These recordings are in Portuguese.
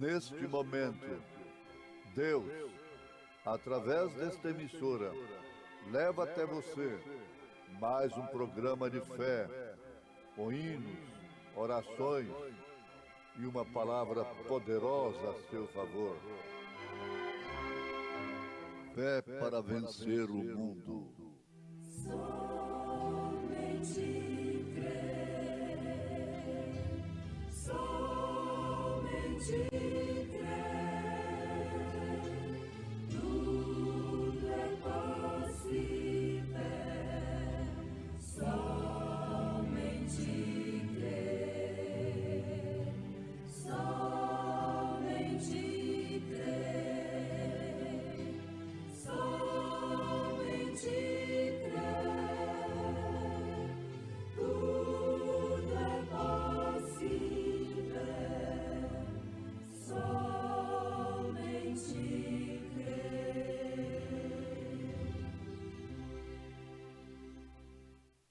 Neste momento, Deus, através desta emissora, leva até você mais um programa de fé, com hinos, orações e uma palavra poderosa a seu favor. Fé para vencer o mundo. Somente crer, somente crer, tudo é possível, somente crer, somente crer, somente crer, tudo é possível, somente crer.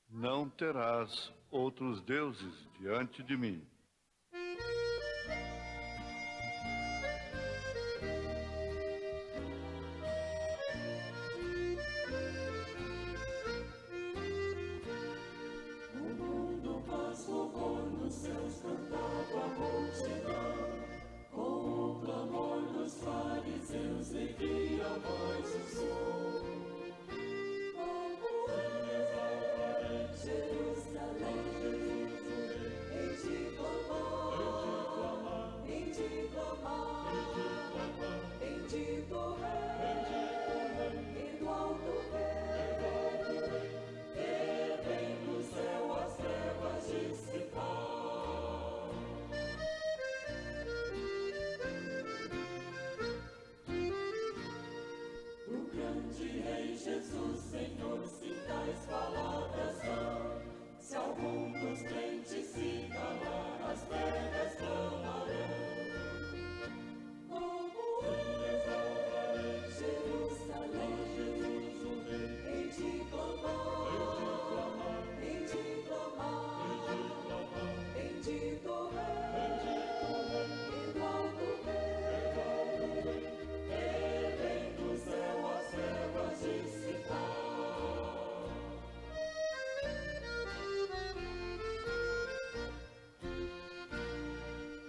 Não terás outros deuses diante de mim. O mundo cosmogônico nos céus cantava a multidão, com o clamor dos fariseus erguia a voz do som. Como em Jerusalém, em te clamar, em te clamar, bendito Rei, e do alto que vem do céu as trevas dissipar. O grande Rei Jesus, Senhor, se tais palavras são, se algum dos crentes se calar, as pedras clamarão. Como em Jerusalém, em te clamar, em te clamar, bendito Rei, e do alto que vem do céu as trevas dissipar.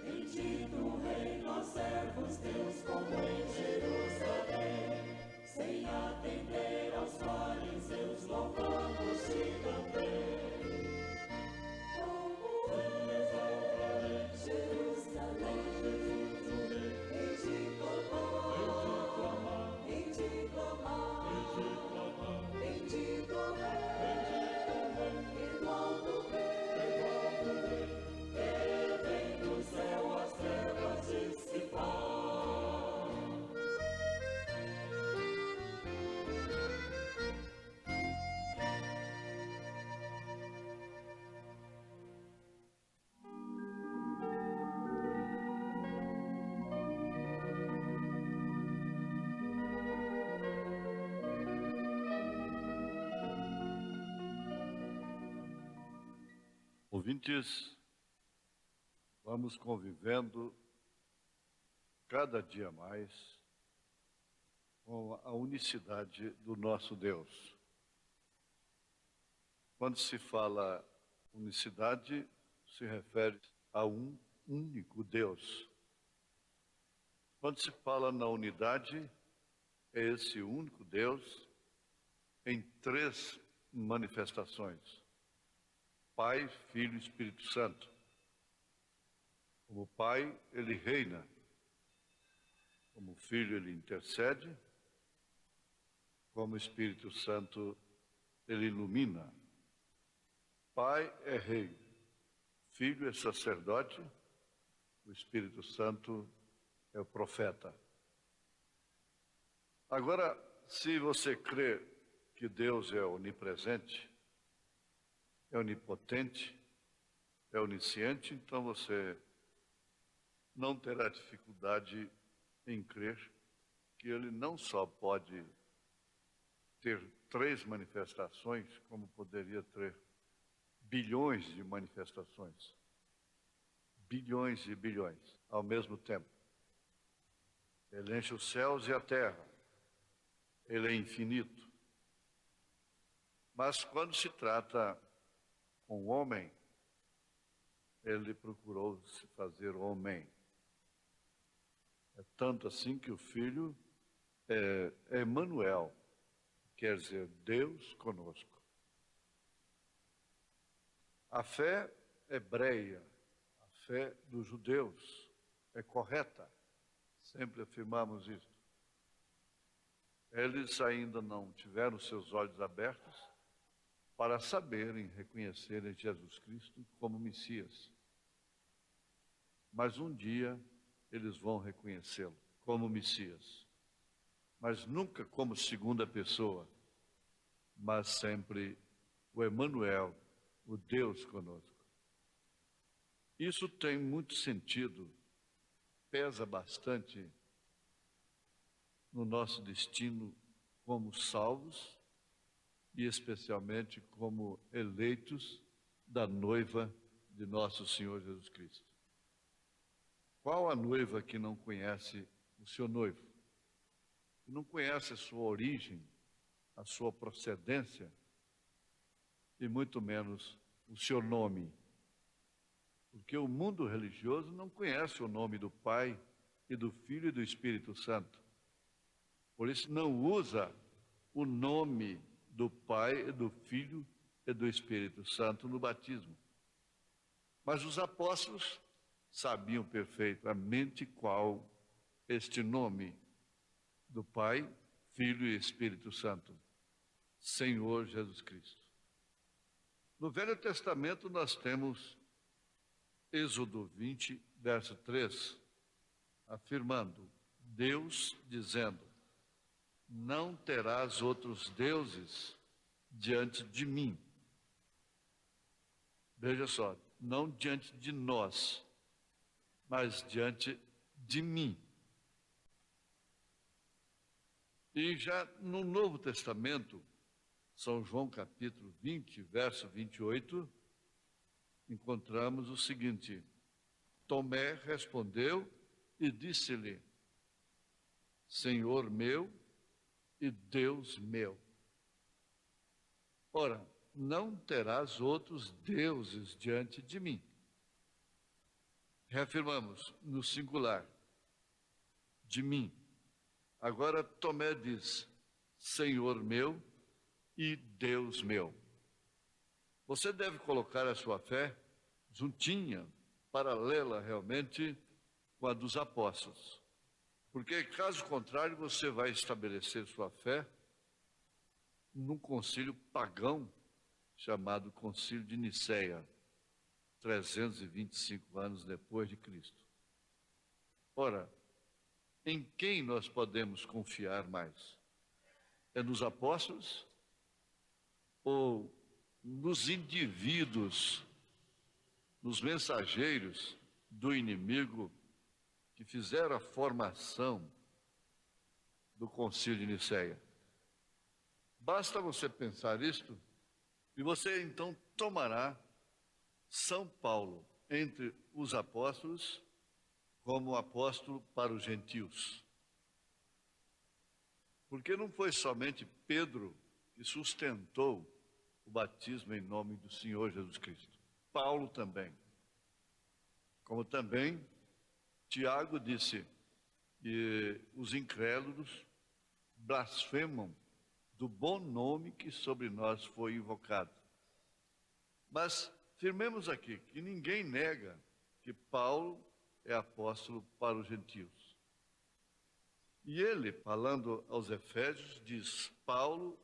Bendito Rei, nós servos teus, como em Jerusalém, sem atender aos fariseus, louvamos-te também. Como em Jerusalém, em te clamar, em te clamar, bendito Rei, e do alto que vem do céu as trevas dissipar. Ouvintes, vamos convivendo cada dia mais com a unicidade do nosso Deus. Quando se fala unicidade, se refere a um único Deus. Quando se fala na unidade, é esse único Deus em três manifestações: Pai, Filho e Espírito Santo. Como Pai, ele reina. Como Filho, ele intercede. Como Espírito Santo, ele ilumina. Pai é rei, Filho é sacerdote, o Espírito Santo é o profeta. Agora, se você crê que Deus é onipresente, é onipotente, é onisciente, então você não terá dificuldade em crer que ele não só pode ter três manifestações, como poderia ter bilhões de manifestações. Bilhões e bilhões ao mesmo tempo. Ele enche os céus e a terra. Ele é infinito. Mas quando se trata com o homem, ele procurou se fazer homem. É tanto assim que o Filho é Emmanuel, quer dizer, Deus conosco. A fé hebreia, a fé dos judeus, é correta. Sempre afirmamos isso. Eles ainda não tiveram seus olhos abertos para saberem reconhecerem Jesus Cristo como Messias. Mas um dia eles vão reconhecê-lo como Messias. Mas nunca como segunda pessoa, mas sempre o Emmanuel, o Deus conosco. Isso tem muito sentido, pesa bastante no nosso destino como salvos e especialmente como eleitos da noiva de nosso Senhor Jesus Cristo. Qual a noiva que não conhece o seu noivo? Que não conhece a sua origem, a sua procedência e muito menos o seu nome? Porque o mundo religioso não conhece o nome do Pai e do Filho e do Espírito Santo. Por isso não usa o nome do Pai e do Filho e do Espírito Santo no batismo. Mas os apóstolos sabiam perfeitamente qual este nome do Pai, Filho e Espírito Santo, Senhor Jesus Cristo. No Velho Testamento nós temos Êxodo 20, verso 3, afirmando, Deus dizendo, não terás outros deuses diante de mim. Veja só, não diante de nós, mas diante de mim. E já no Novo Testamento, São João capítulo 20, verso 28, encontramos o seguinte, Tomé respondeu e disse-lhe, Senhor meu e Deus meu. Ora, não terás outros deuses diante de mim. Reafirmamos no singular, de mim. Agora Tomé diz, Senhor meu e Deus meu. Você deve colocar a sua fé juntinha, paralela realmente com a dos apóstolos. Porque, caso contrário, você vai estabelecer sua fé num concílio pagão, chamado Concílio de Nicéia, 325 anos depois de Cristo. Ora, em quem nós podemos confiar mais? É nos apóstolos ou nos indivíduos, nos mensageiros do inimigo que fizeram a formação do Concílio de Nicéia? Basta você pensar isto e você então tomará São Paulo entre os apóstolos como apóstolo para os gentios. Porque não foi somente Pedro que sustentou o batismo em nome do Senhor Jesus Cristo. Paulo também. Como também Tiago disse que os incrédulos blasfemam do bom nome que sobre nós foi invocado. Mas firmemos aqui que ninguém nega que Paulo é apóstolo para os gentios. E ele, falando aos Efésios, diz, Paulo,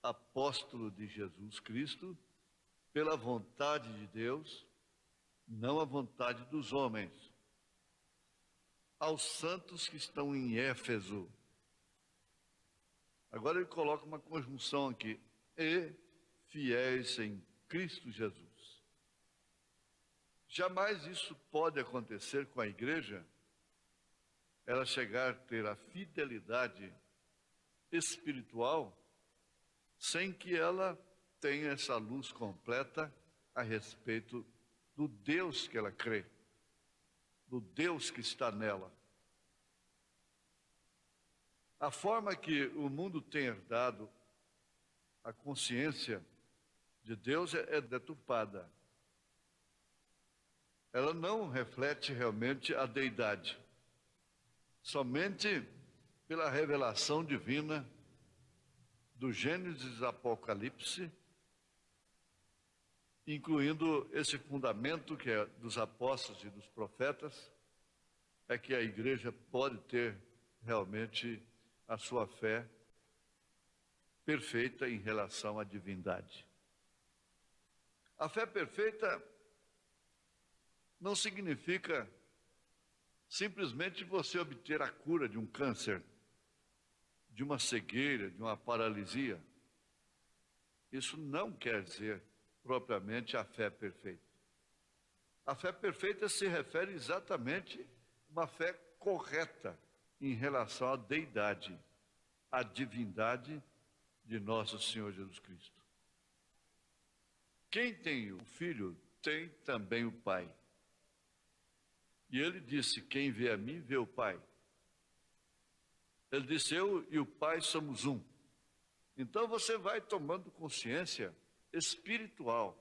apóstolo de Jesus Cristo, pela vontade de Deus, não a vontade dos homens, aos santos que estão em Éfeso. Agora ele coloca uma conjunção aqui, e fiéis em Cristo Jesus. Jamais isso pode acontecer com a igreja, ela chegar a ter a fidelidade espiritual, sem que ela tenha essa luz completa a respeito do Deus que ela crê, do Deus que está nela. A forma que o mundo tem herdado a consciência de Deus é deturpada. Ela não reflete realmente a deidade. Somente pela revelação divina do Gênesis Apocalipse, incluindo esse fundamento que é dos apóstolos e dos profetas, é que a igreja pode ter realmente a sua fé perfeita em relação à divindade. A fé perfeita não significa simplesmente você obter a cura de um câncer, de uma cegueira, de uma paralisia. Isso não quer dizer propriamente a fé perfeita. A fé perfeita se refere exatamente a uma fé correta em relação à deidade, à divindade de nosso Senhor Jesus Cristo. Quem tem o Filho tem também o Pai. E ele disse: quem vê a mim, vê o Pai. Ele disse: eu e o Pai somos um. Então você vai tomando consciência espiritual.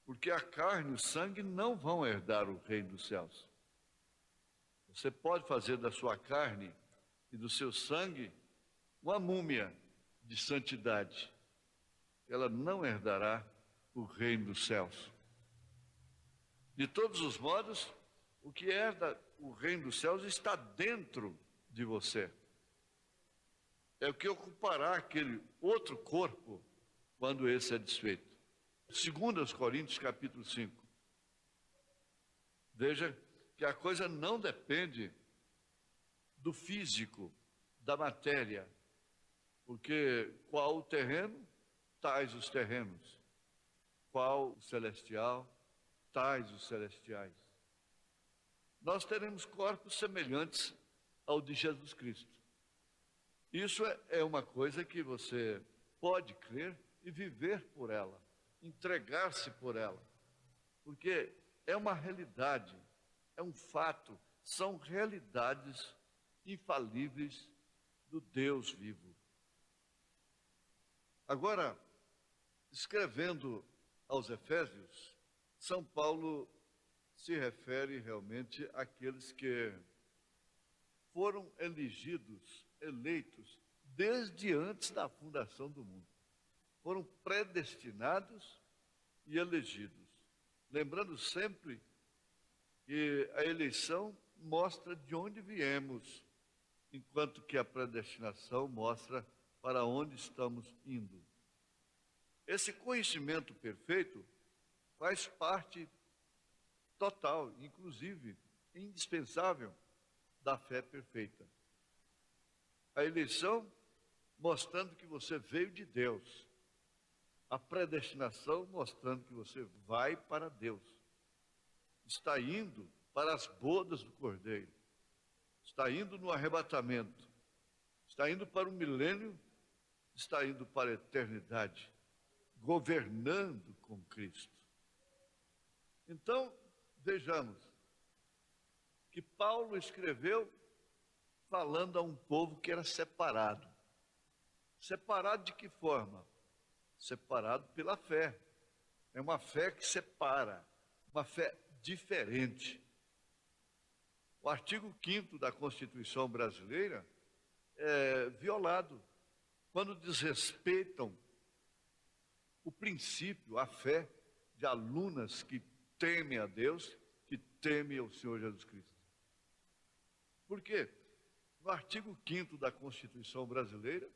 Porque a carne e o sangue não vão herdar o reino dos céus. Você pode fazer da sua carne e do seu sangue uma múmia de santidade. Ela não herdará o reino dos céus. De todos os modos, o que herda o reino dos céus está dentro de você. É o que ocupará aquele outro corpo quando esse é desfeito. 2 Coríntios capítulo 5. Veja que a coisa não depende do físico, da matéria, porque qual o terreno, tais os terrenos. Qual o celestial, tais os celestiais. Nós teremos corpos semelhantes ao de Jesus Cristo. Isso é uma coisa que você pode crer e viver por ela, entregar-se por ela, porque é uma realidade, é um fato, são realidades infalíveis do Deus vivo. Agora, escrevendo aos Efésios, São Paulo se refere realmente àqueles que foram eleitos desde antes da fundação do mundo. Foram predestinados e elegidos. Lembrando sempre que a eleição mostra de onde viemos, enquanto que a predestinação mostra para onde estamos indo. Esse conhecimento perfeito faz parte total, inclusive indispensável, da fé perfeita. A eleição mostrando que você veio de Deus. A predestinação mostrando que você vai para Deus. Está indo para as bodas do Cordeiro. Está indo no arrebatamento. Está indo para o milênio. Está indo para a eternidade. Governando com Cristo. Então, vejamos que Paulo escreveu falando a um povo que era separado. Separado de que forma? Separado pela fé. É uma fé que separa, uma fé diferente. O artigo 5º da Constituição brasileira é violado quando desrespeitam o princípio, a fé de alunas que temem a Deus, que temem ao Senhor Jesus Cristo. Por quê? No artigo 5º da Constituição brasileira,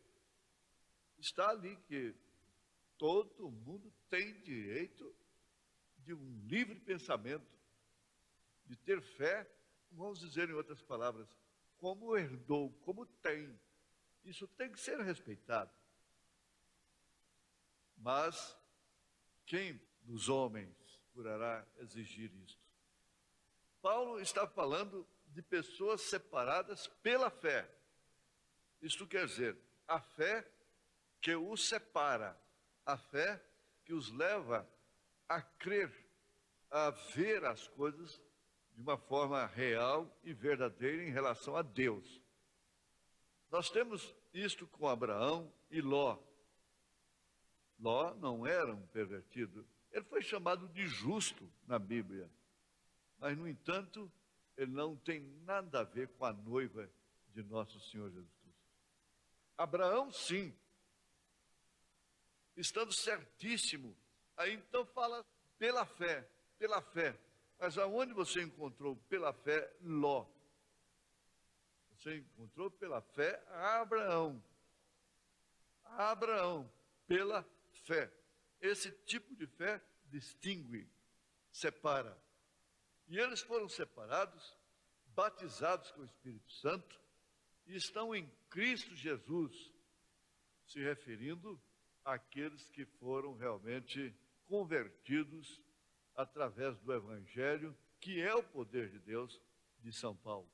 está ali que todo mundo tem direito de um livre pensamento, de ter fé, vamos dizer em outras palavras, como herdou, como tem. Isso tem que ser respeitado. Mas quem dos homens procurará exigir isto? Paulo está falando de pessoas separadas pela fé. Isto quer dizer, a fé que os separa, a fé que os leva a crer, a ver as coisas de uma forma real e verdadeira em relação a Deus. Nós temos isto com Abraão e Ló. Ló não era um pervertido. Ele foi chamado de justo na Bíblia. Mas, no entanto, ele não tem nada a ver com a noiva de nosso Senhor Jesus Cristo. Abraão, sim, estando certíssimo. Aí então fala pela fé, pela fé. Mas aonde você encontrou pela fé Ló? Você encontrou pela fé Abraão. Abraão, pela fé. Esse tipo de fé distingue, separa. E eles foram separados, batizados com o Espírito Santo, e estão em Cristo Jesus, se referindo àqueles que foram realmente convertidos através do Evangelho, que é o poder de Deus, de São Paulo.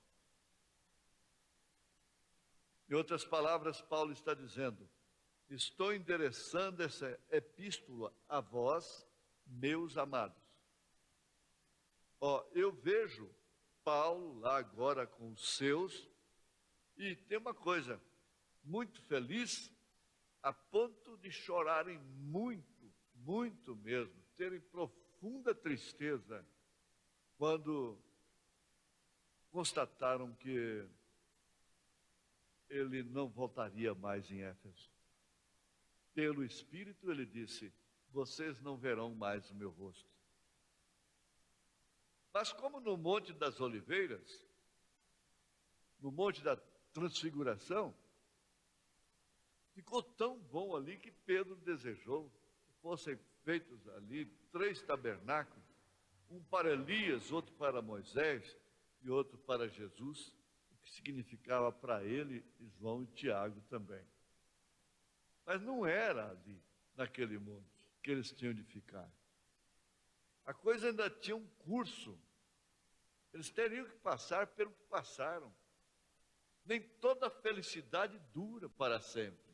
Em outras palavras, Paulo está dizendo: estou endereçando essa epístola a vós, meus amados. Eu vejo Paulo lá agora com os seus, e tem uma coisa, muito feliz, a ponto de chorarem muito, muito mesmo, terem profunda tristeza, quando constataram que ele não voltaria mais em Éfeso. Pelo Espírito ele disse: vocês não verão mais o meu rosto. Mas como no Monte das Oliveiras, no Monte da Transfiguração, ficou tão bom ali que Pedro desejou que fossem feitos ali 3 tabernáculos, um para Elias, outro para Moisés e outro para Jesus, o que significava para ele, e João e Tiago também. Mas não era ali, naquele monte, que eles tinham de ficar. A coisa ainda tinha um curso. Eles teriam que passar pelo que passaram. Nem toda felicidade dura para sempre.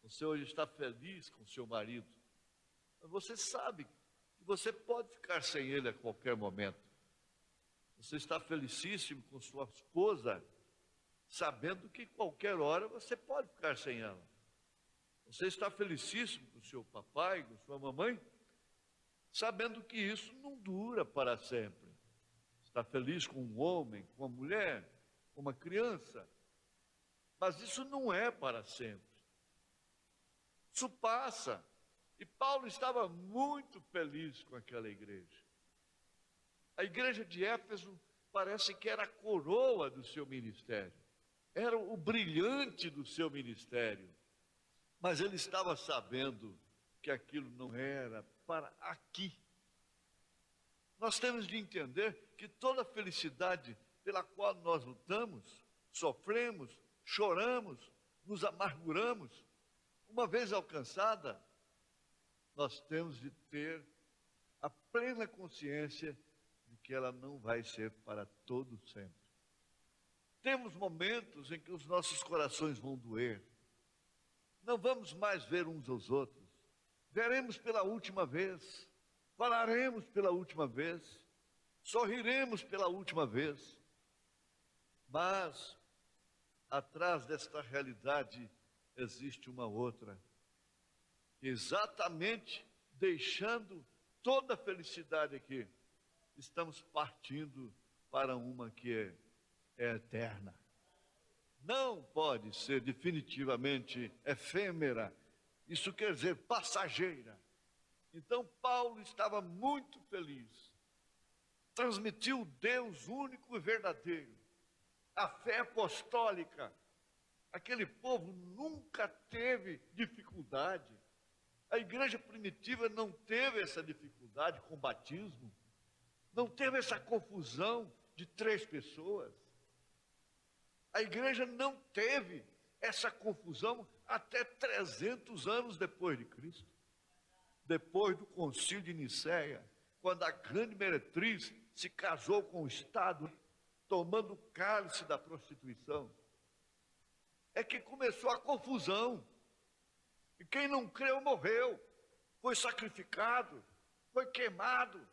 Você hoje está feliz com seu marido, mas você sabe que você pode ficar sem ele a qualquer momento. Você está felicíssimo com sua esposa, sabendo que qualquer hora você pode ficar sem ela. Você está felicíssimo com seu papai, com sua mamãe, sabendo que isso não dura para sempre. Está feliz com um homem, com uma mulher, com uma criança, mas isso não é para sempre. Isso passa. E Paulo estava muito feliz com aquela igreja. A igreja de Éfeso parece que era a coroa do seu ministério, era o brilhante do seu ministério, mas ele estava sabendo que aquilo não era para aqui. Nós temos de entender que toda felicidade pela qual nós lutamos, sofremos, choramos, nos amarguramos, uma vez alcançada, nós temos de ter a plena consciência de que ela não vai ser para todo sempre. Temos momentos em que os nossos corações vão doer. Não vamos mais ver uns aos outros. Veremos pela última vez. Falaremos pela última vez. Sorriremos pela última vez. Mas, atrás desta realidade, existe uma outra. Exatamente deixando toda a felicidade aqui, estamos partindo para uma que é eterna. Não pode ser definitivamente efêmera. Isso quer dizer passageira. Então Paulo estava muito feliz. Transmitiu o Deus único e verdadeiro. A fé apostólica. Aquele povo nunca teve dificuldade. A igreja primitiva não teve essa dificuldade com o batismo. Não teve essa confusão de 3 pessoas. A igreja não teve essa confusão até 300 anos depois de Cristo. Depois do concílio de Nicéia, quando a grande meretriz se casou com o Estado, tomando o cálice da prostituição, é que começou a confusão. E quem não creu morreu, foi sacrificado, foi queimado,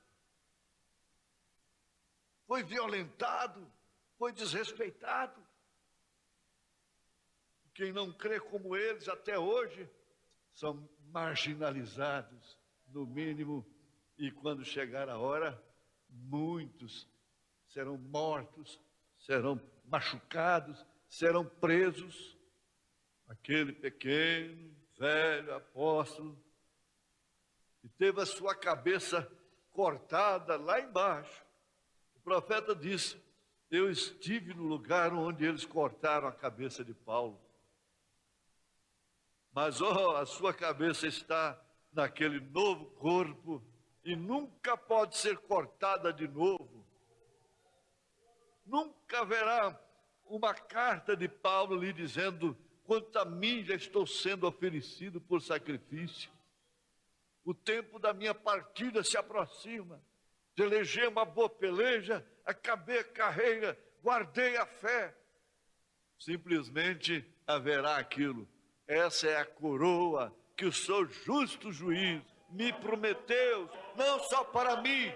foi violentado, foi desrespeitado. Quem não crê como eles até hoje são marginalizados, no mínimo, e quando chegar a hora, muitos serão mortos, serão machucados, serão presos. Aquele pequeno, velho apóstolo, que teve a sua cabeça cortada lá embaixo. O profeta disse: eu estive no lugar onde eles cortaram a cabeça de Paulo. Mas a sua cabeça está naquele novo corpo e nunca pode ser cortada de novo. Nunca haverá uma carta de Paulo lhe dizendo: quanto a mim já estou sendo oferecido por sacrifício. O tempo da minha partida se aproxima. Pelejei uma boa peleja, acabei a carreira, guardei a fé. Simplesmente haverá aquilo. Essa é a coroa que o seu justo juiz me prometeu, não só para mim,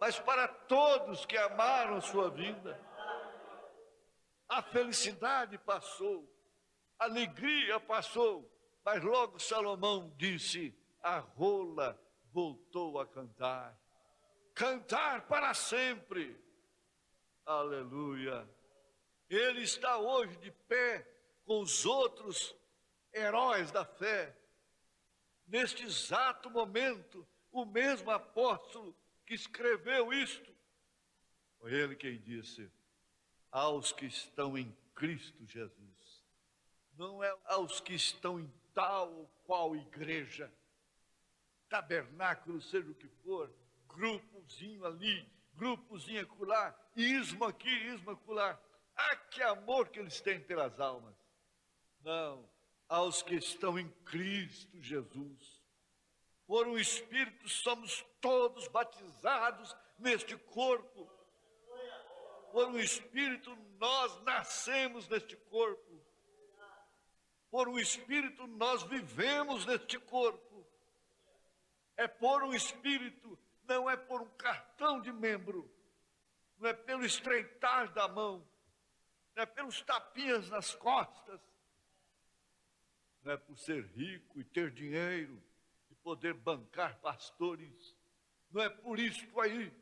mas para todos que amaram a sua vinda. A felicidade passou, a alegria passou, mas logo Salomão disse: a rola voltou a cantar. Cantar para sempre. Aleluia. Ele está hoje de pé com os outros heróis da fé. Neste exato momento, o mesmo apóstolo que escreveu isto, foi ele quem disse: aos que estão em Cristo Jesus. Não é aos que estão em tal ou qual igreja, tabernáculo, seja o que for, grupozinho ali, grupozinho acolá, ismo aqui, ismo acolá. Ah, que amor que eles têm pelas almas. Não, aos que estão em Cristo Jesus. Por um Espírito somos todos batizados neste corpo. Por um Espírito nós nascemos neste corpo. Por um Espírito nós vivemos neste corpo. É por um Espírito, não é por um cartão de membro, não é pelo estreitar da mão, não é pelos tapinhas nas costas, não é por ser rico e ter dinheiro e poder bancar pastores, não é por isto aí,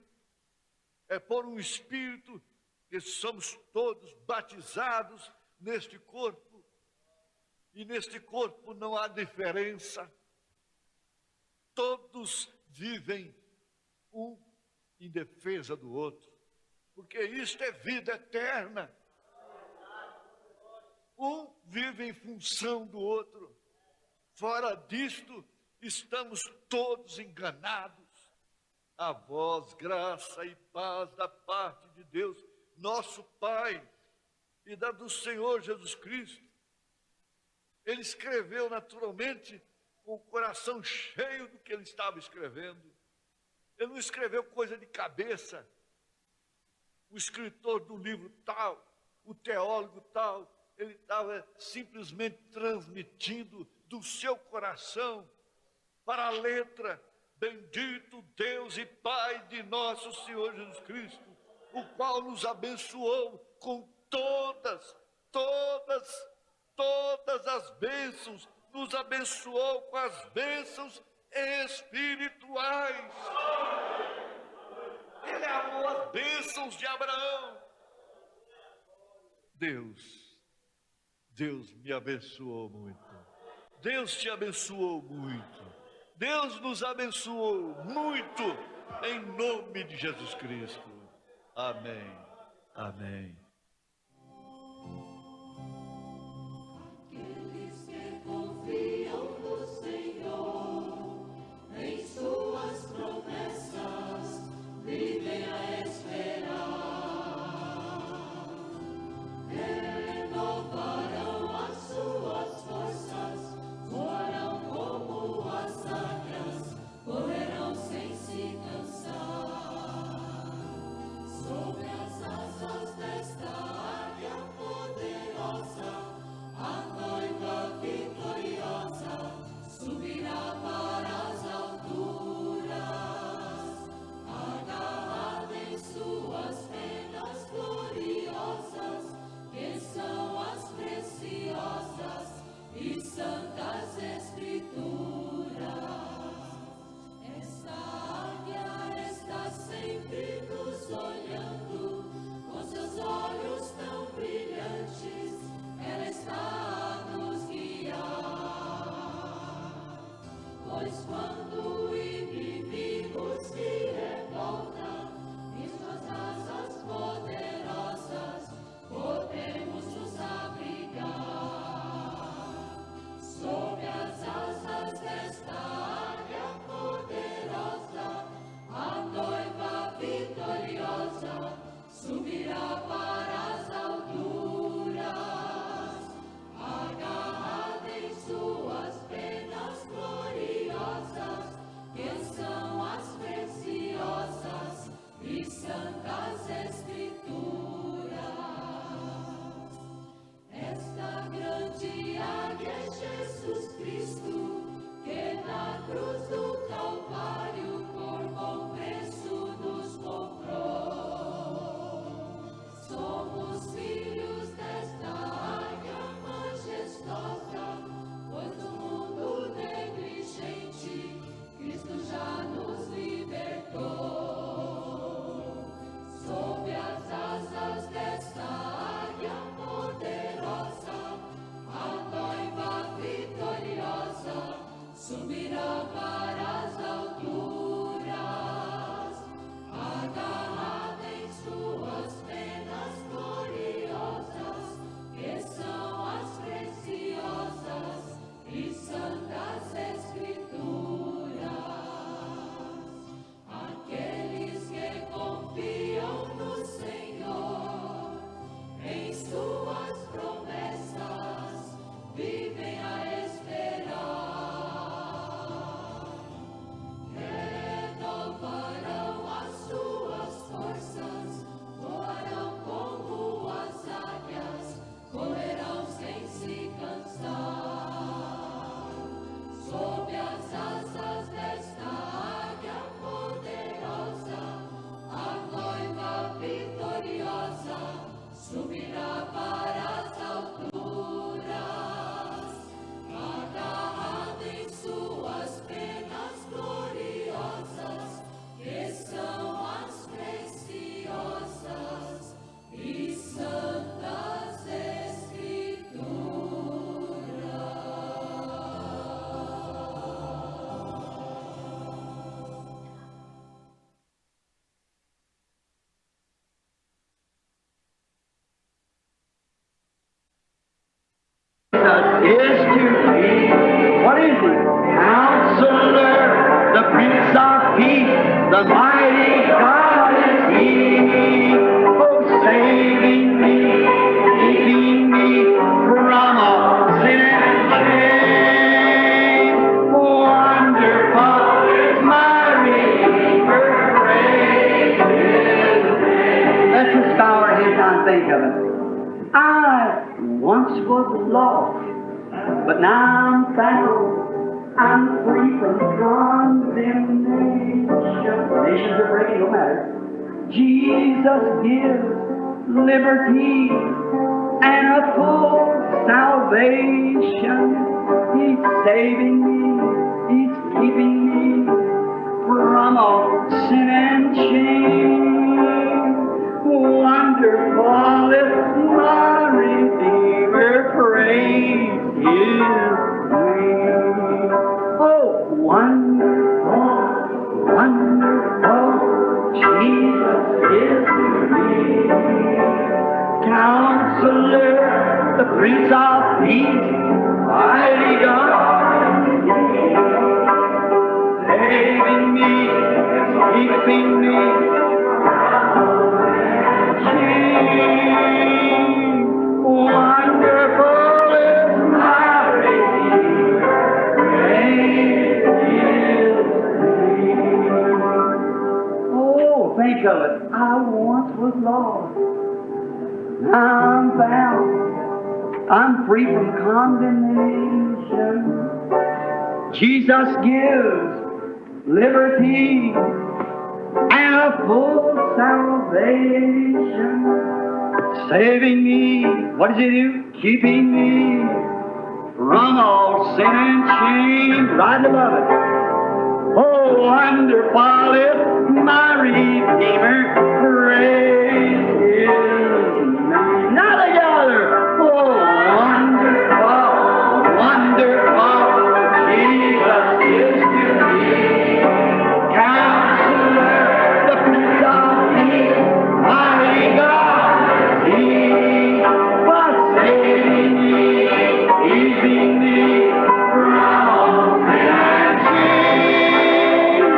é por um Espírito que somos todos batizados neste corpo, e neste corpo não há diferença. Todos vivem um em defesa do outro, porque isto é vida eterna. Um vive em função do outro. Fora disto, estamos todos enganados. A vós, graça e paz da parte de Deus, nosso Pai, e da do Senhor Jesus Cristo. Ele escreveu naturalmente com o coração cheio do que ele estava escrevendo. Ele não escreveu coisa de cabeça. O escritor do livro tal, o teólogo tal, ele estava simplesmente transmitindo do seu coração para a letra: bendito Deus e Pai de nosso Senhor Jesus Cristo, o qual nos abençoou com todas as bênçãos, nos abençoou com as bênçãos espirituais. Ele amou as bênçãos de Abraão. Deus me abençoou muito. Deus te abençoou muito. Deus nos abençoou muito, em nome de Jesus Cristo. Amém. Amém. Aqueles que confiam no Senhor, em suas promessas, vivem a esperar. Renovarão as suas forças, voarão como as águias, correrão sem se cansar. Sobre as asas desta The mighty God is He, oh, saving me, keeping me from all sin and shame. Wonderful is my Redeemer, praise His name. Let's just bow our heads and think of it. I once was lost, but now I'm found. I'm free from condemnation. Nations are breaking, no matter. Jesus gives liberty and a full salvation. He's saving me, He's keeping me from all sin and shame. Wonderful is my Redeemer, praise His name. Oh, wonderful, wonderful, Jesus is to me. Counselor, the Prince of Peace, mighty God, saving me, keeping me. Wonderful is my Redeemer, praise His name. Oh, think of it. I once was lost. Now I'm found. I'm free from condemnation. Jesus gives liberty and a full salvation. Saving me, what does He do? Keeping me from all sin and shame. Right above it. Oh, wonderful is my Redeemer, praise His name. Now together. Oh, wonderful, wonderful, Jesus is to me. Counselor, the Prince of Peace, mighty God, He was saving me, keeping me from all sin and shame.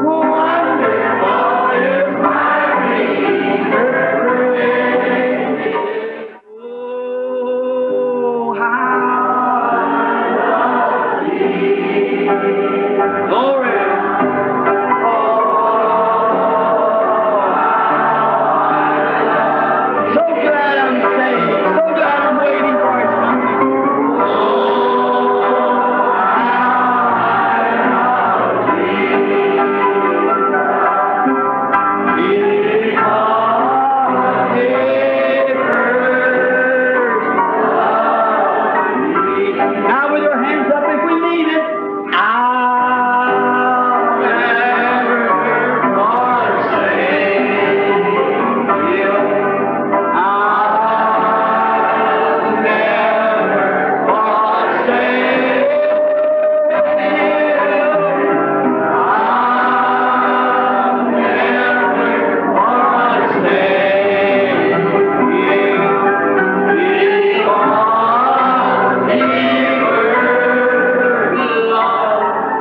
Wonderful is my Redeemer, praise. Oh, how I love Thee. Glory. So glad I'm saved. So glad I'm waiting for His coming. Oh, now with your hands up if we mean it. I'll never forsake You. I'll never forsake You. I'll never forsake You. Because He first loved me.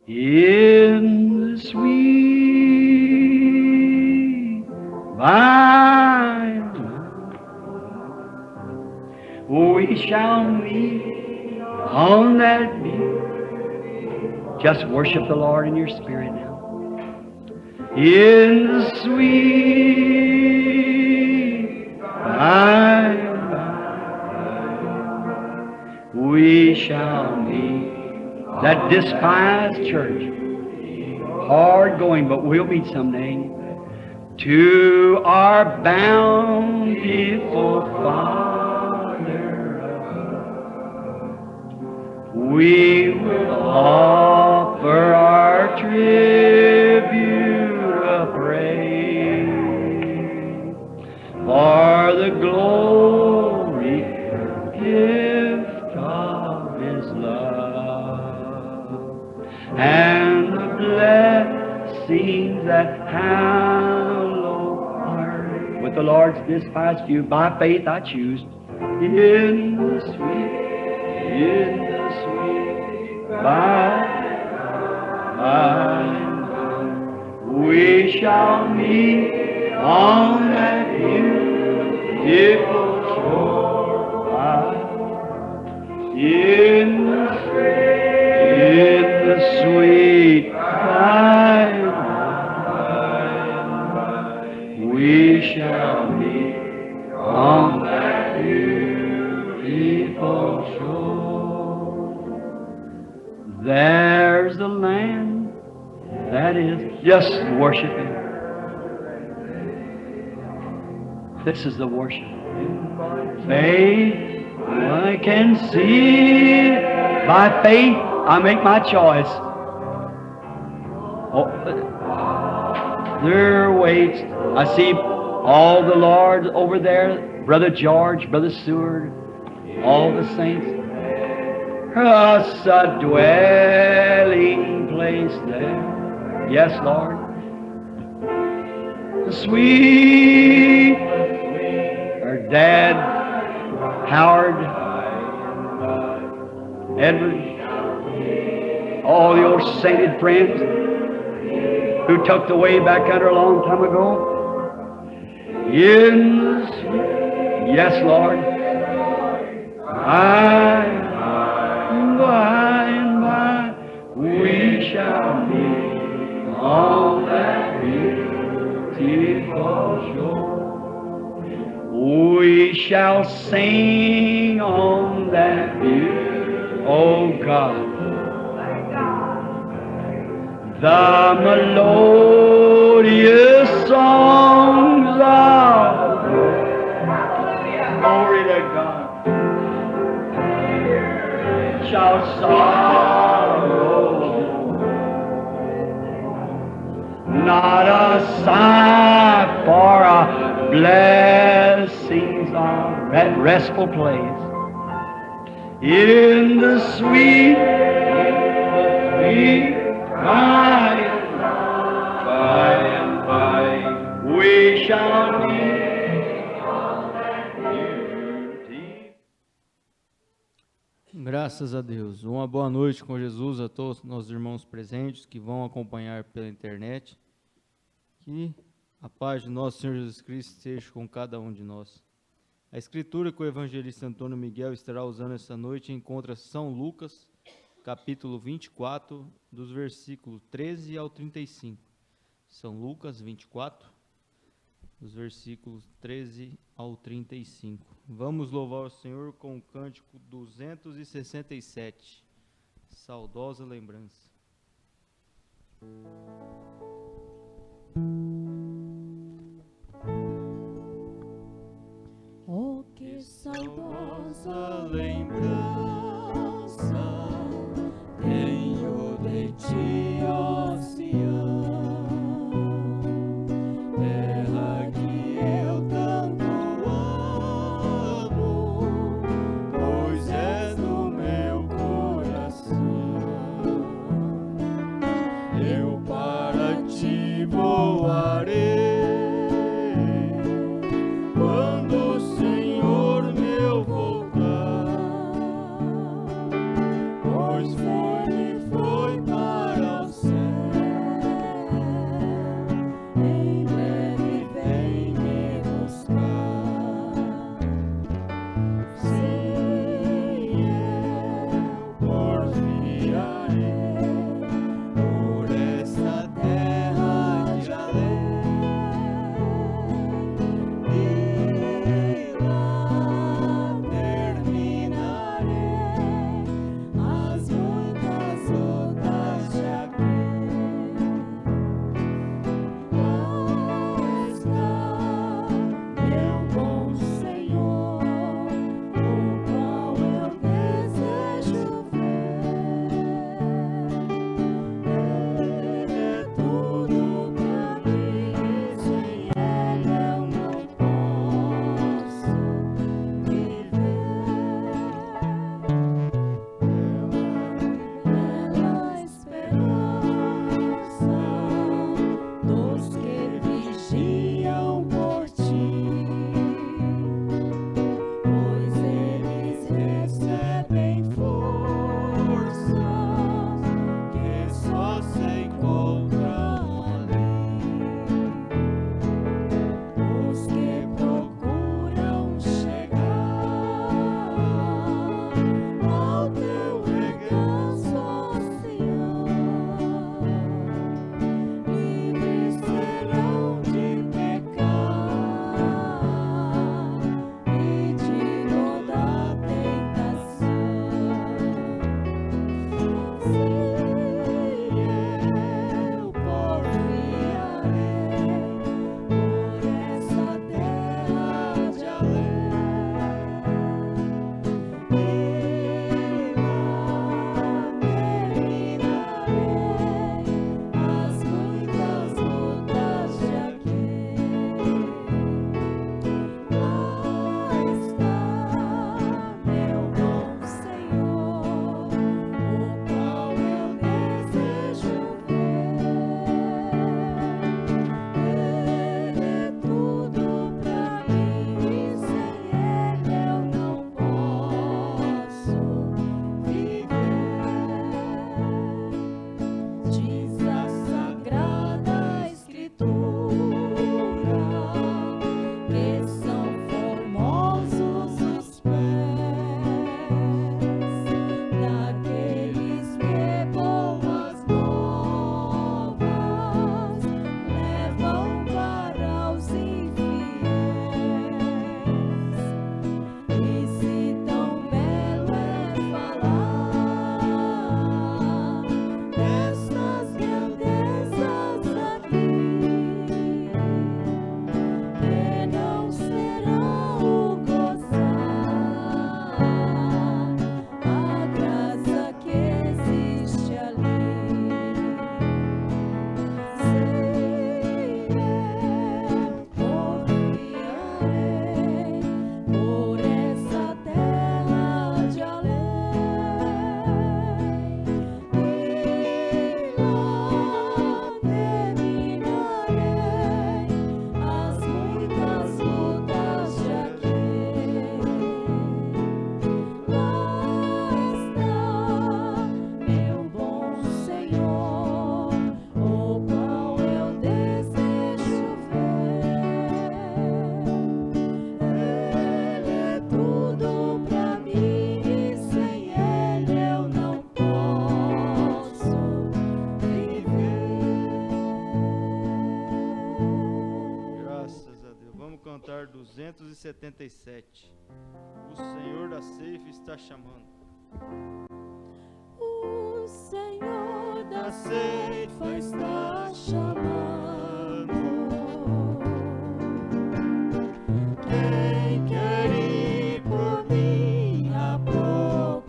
In the sweet by and by, we shall meet on that beach. Just worship the Lord in your spirit now. In the sweet by and by, we shall meet. That despised church, hard going, but we'll meet someday. To our bountiful Father above, we will offer our tribute of praise for the glory gift of His love and the blessings that hallow heart. With the Lord's despised few, by faith I choose. In the sweet we shall meet on that beautiful shore in the sweet by we shall meet on that beautiful shore. There's the land that is just worshiping. This is the worship. Faith, I can see. By faith, I make my choice. Oh, there waits. I see all the Lord over there, Brother George, Brother Seward, all the saints. Us a dwelling place there. Yes, Lord. The sweet, her dad, Howard, Edward, all your sainted friends who tucked away back under a long time ago. Yes, Lord. By and by, we shall meet on that beautiful shore. We shall sing on that beautiful, oh God, the melodious songs of glory to God shall sorrow not a sigh for a blessings of that restful place in the sweet by and by we shall meet on that beauty. Graças a Deus. Uma boa noite com Jesus a todos nossos irmãos presentes que vão acompanhar pela internet. Que a paz de nosso Senhor Jesus Cristo esteja com cada um de nós. A escritura que o evangelista Antônio Miguel estará usando esta noite encontra São Lucas, capítulo 24, dos versículos 13 ao 35. São Lucas 24, dos versículos 13 ao 35. Vamos louvar o Senhor com o cântico 267, Saudosa Lembrança. Oh, que saudosa lembrança tenho de ti, ó Sião, terra que eu tanto amo, pois és do meu coração. Eu para ti voarei quando o Senhor meu voltar, pois foi para 377. O Senhor da ceifa está chamando. O Senhor da ceifa está chamando. Quem quer ir por mim a procurar?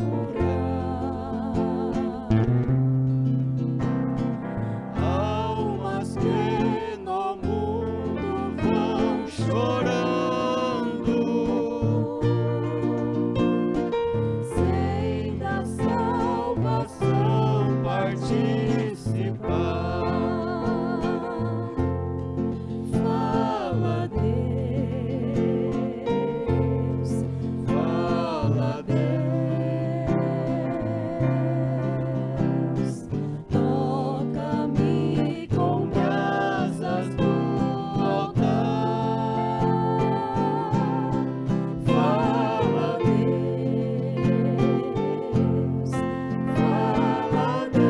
Almas que no mundo vão chorando, sem da salvação participar. Fala, Deus, fala, Deus, toca-me com brasas do altar. Fala, Deus, fala, Deus.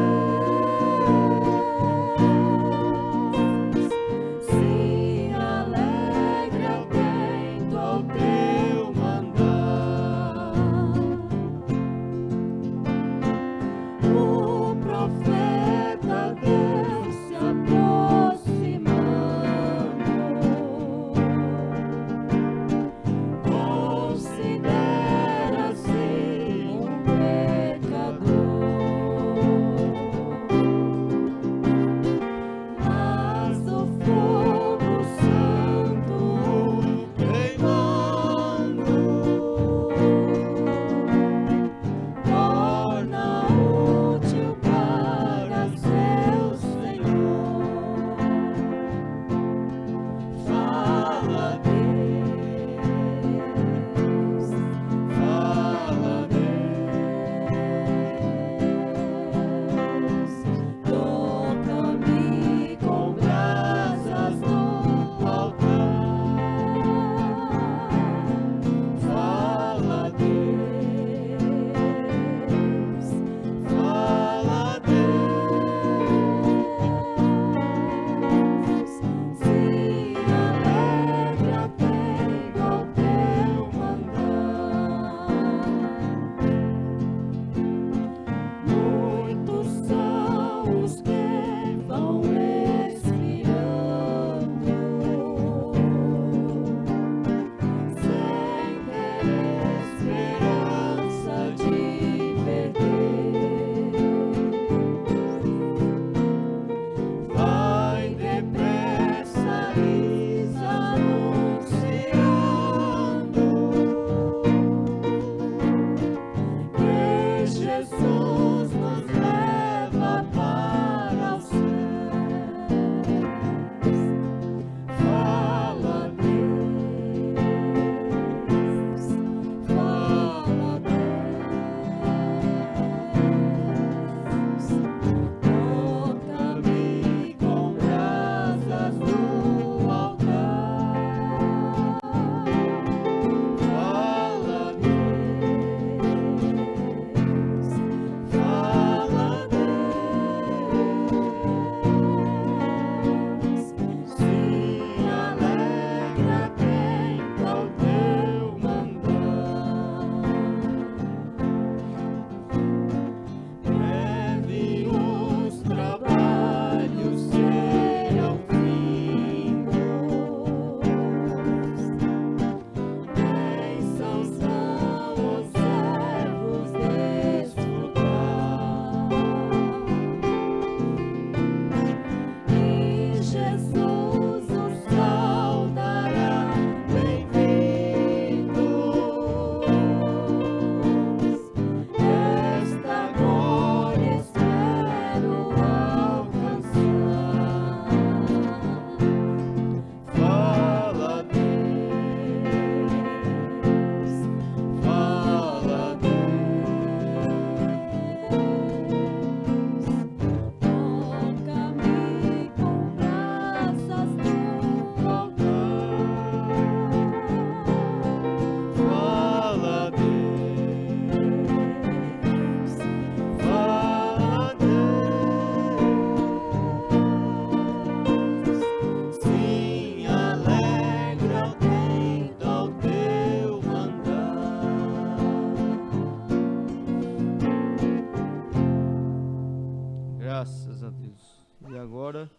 Graças a Deus. E agora,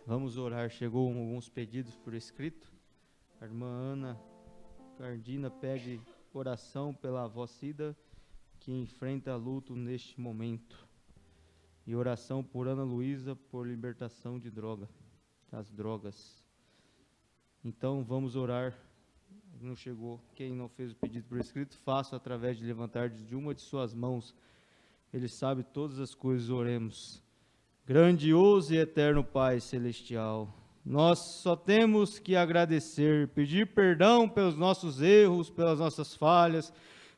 vamos orar. Chegou alguns pedidos por escrito. A irmã Ana Cardina pede oração pela avó Cida, que enfrenta luto neste momento. E oração por Ana Luísa, por libertação das drogas. Então, vamos orar. Não chegou. Quem não fez o pedido por escrito, faça através de levantar de uma de suas mãos. Ele sabe todas as coisas, oremos. Grandioso e eterno Pai Celestial, nós só temos que agradecer, pedir perdão pelos nossos erros, pelas nossas falhas,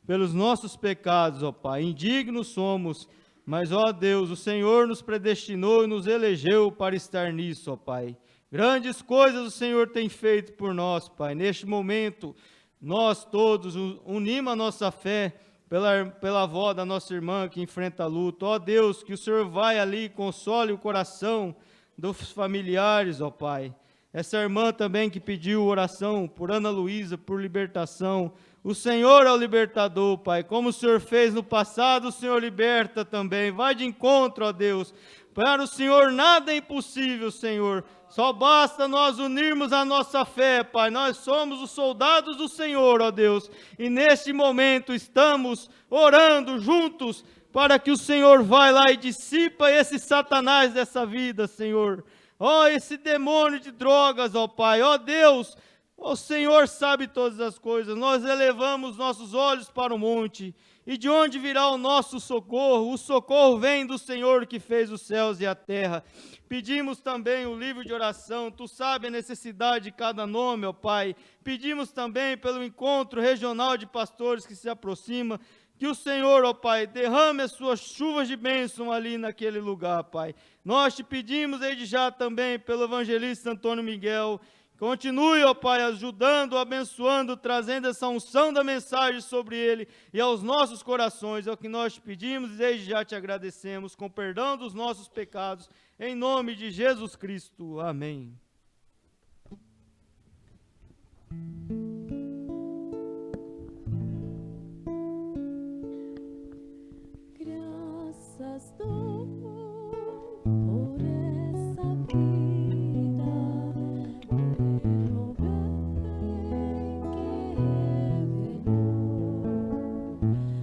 pelos nossos pecados, ó Pai. Indignos somos, mas, ó Deus, o Senhor nos predestinou e nos elegeu para estar nisso, ó Pai. Grandes coisas o Senhor tem feito por nós, Pai. Neste momento, nós todos unimos a nossa fé pela avó da nossa irmã que enfrenta luto. Ó Deus, que o Senhor vai ali e console o coração dos familiares, ó Pai. Essa irmã também que pediu oração por Ana Luísa, por libertação. O Senhor é o libertador, Pai. Como o Senhor fez no passado, o Senhor liberta também. Vai de encontro, ó Deus. Para o Senhor nada é impossível, Senhor. Só basta nós unirmos a nossa fé, Pai. Nós somos os soldados do Senhor, ó Deus. E neste momento estamos orando juntos para que o Senhor vá lá e dissipa esse Satanás dessa vida, Senhor. Ó, esse demônio de drogas, ó Pai. Ó Deus, o Senhor sabe todas as coisas. Nós elevamos nossos olhos para o monte. E de onde virá o nosso socorro? O socorro vem do Senhor que fez os céus e a terra. Pedimos também o livro de oração. Tu sabes a necessidade de cada nome, ó Pai. Pedimos também pelo encontro regional de pastores que se aproxima. Que o Senhor, ó Pai, derrame as suas chuvas de bênção ali naquele lugar, Pai. Nós te pedimos desde já também pelo evangelista Antônio Miguel. Continue, ó Pai, ajudando, abençoando, trazendo essa unção da mensagem sobre ele e aos nossos corações. É o que nós te pedimos e desde já te agradecemos, com perdão dos nossos pecados, em nome de Jesus Cristo. Amém. Graças dou por essa vida, pelo bem que revelou.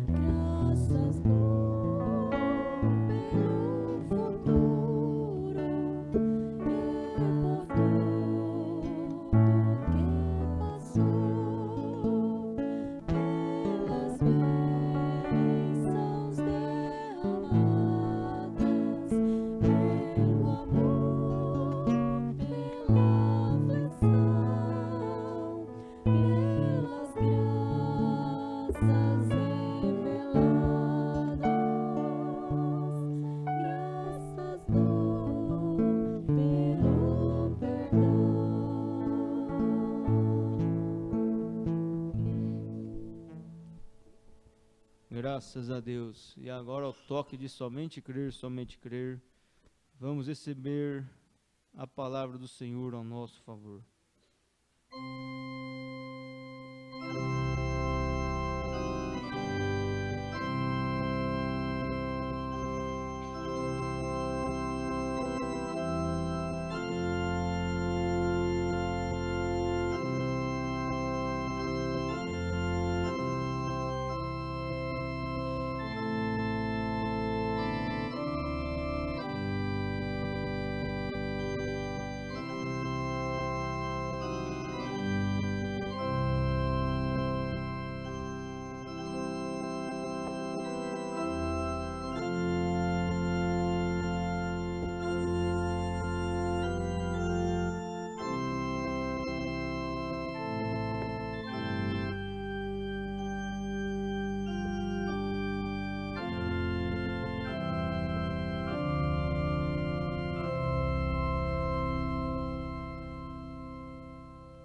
Graças dou pelo futuro e por tudo que passou, pelas bênçãos derramadas, pelo amor, pela aflição, pelas graças reveladas. Graças dou pelo perdão. Graças a Deus. E agora o toque de somente crer, vamos receber a palavra do Senhor ao nosso favor.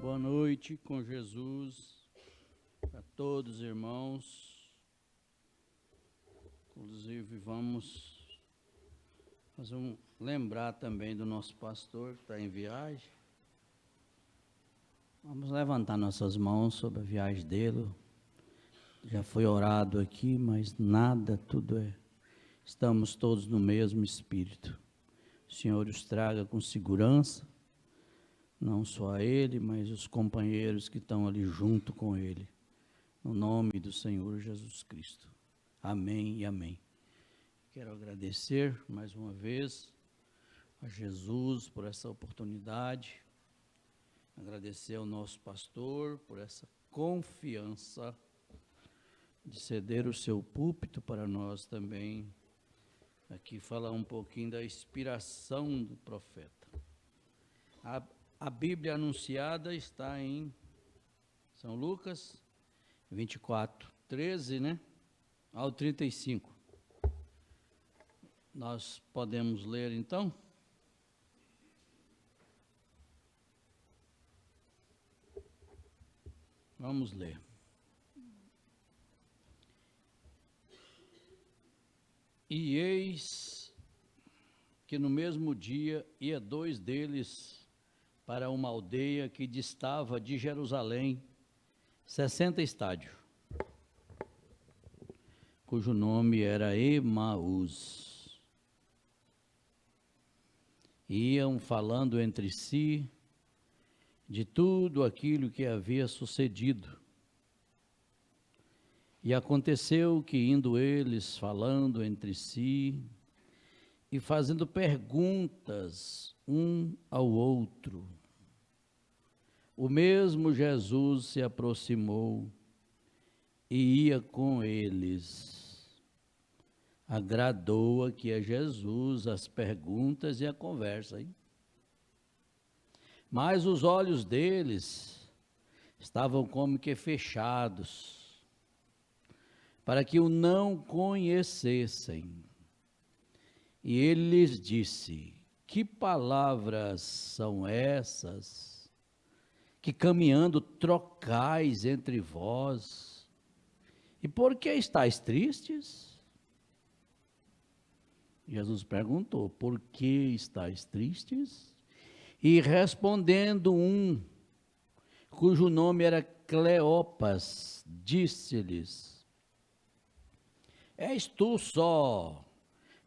Boa noite com Jesus a todos os irmãos. Inclusive vamos lembrar também do nosso pastor que está em viagem. Vamos levantar nossas mãos sobre a viagem dele. Já foi orado aqui, mas nada, tudo é estamos todos no mesmo espírito. O Senhor os traga com segurança, não só a ele, mas os companheiros que estão ali junto com ele, no nome do Senhor Jesus Cristo. Amém e amém. Quero agradecer mais uma vez a Jesus por essa oportunidade, agradecer ao nosso pastor por essa confiança de ceder o seu púlpito para nós também aqui falar um pouquinho da inspiração do profeta. A Bíblia anunciada está em São Lucas 24, 13, né? Ao 35. Nós podemos ler então? Vamos ler. E eis que no mesmo dia ia 2 deles para uma aldeia que distava de Jerusalém 60 estádios, cujo nome era Emaús. Iam falando entre si de tudo aquilo que havia sucedido. E aconteceu que, indo eles falando entre si e fazendo perguntas um ao outro, o mesmo Jesus se aproximou e ia com eles. Agradou aqui a Jesus as perguntas e a conversa, hein? Mas os olhos deles estavam como que fechados, para que o não conhecessem. E ele lhes disse: que palavras são essas, que caminhando trocais entre vós? E por que estáis tristes? Jesus perguntou: por que estáis tristes? E respondendo um, cujo nome era Cleopas, disse-lhes: és tu só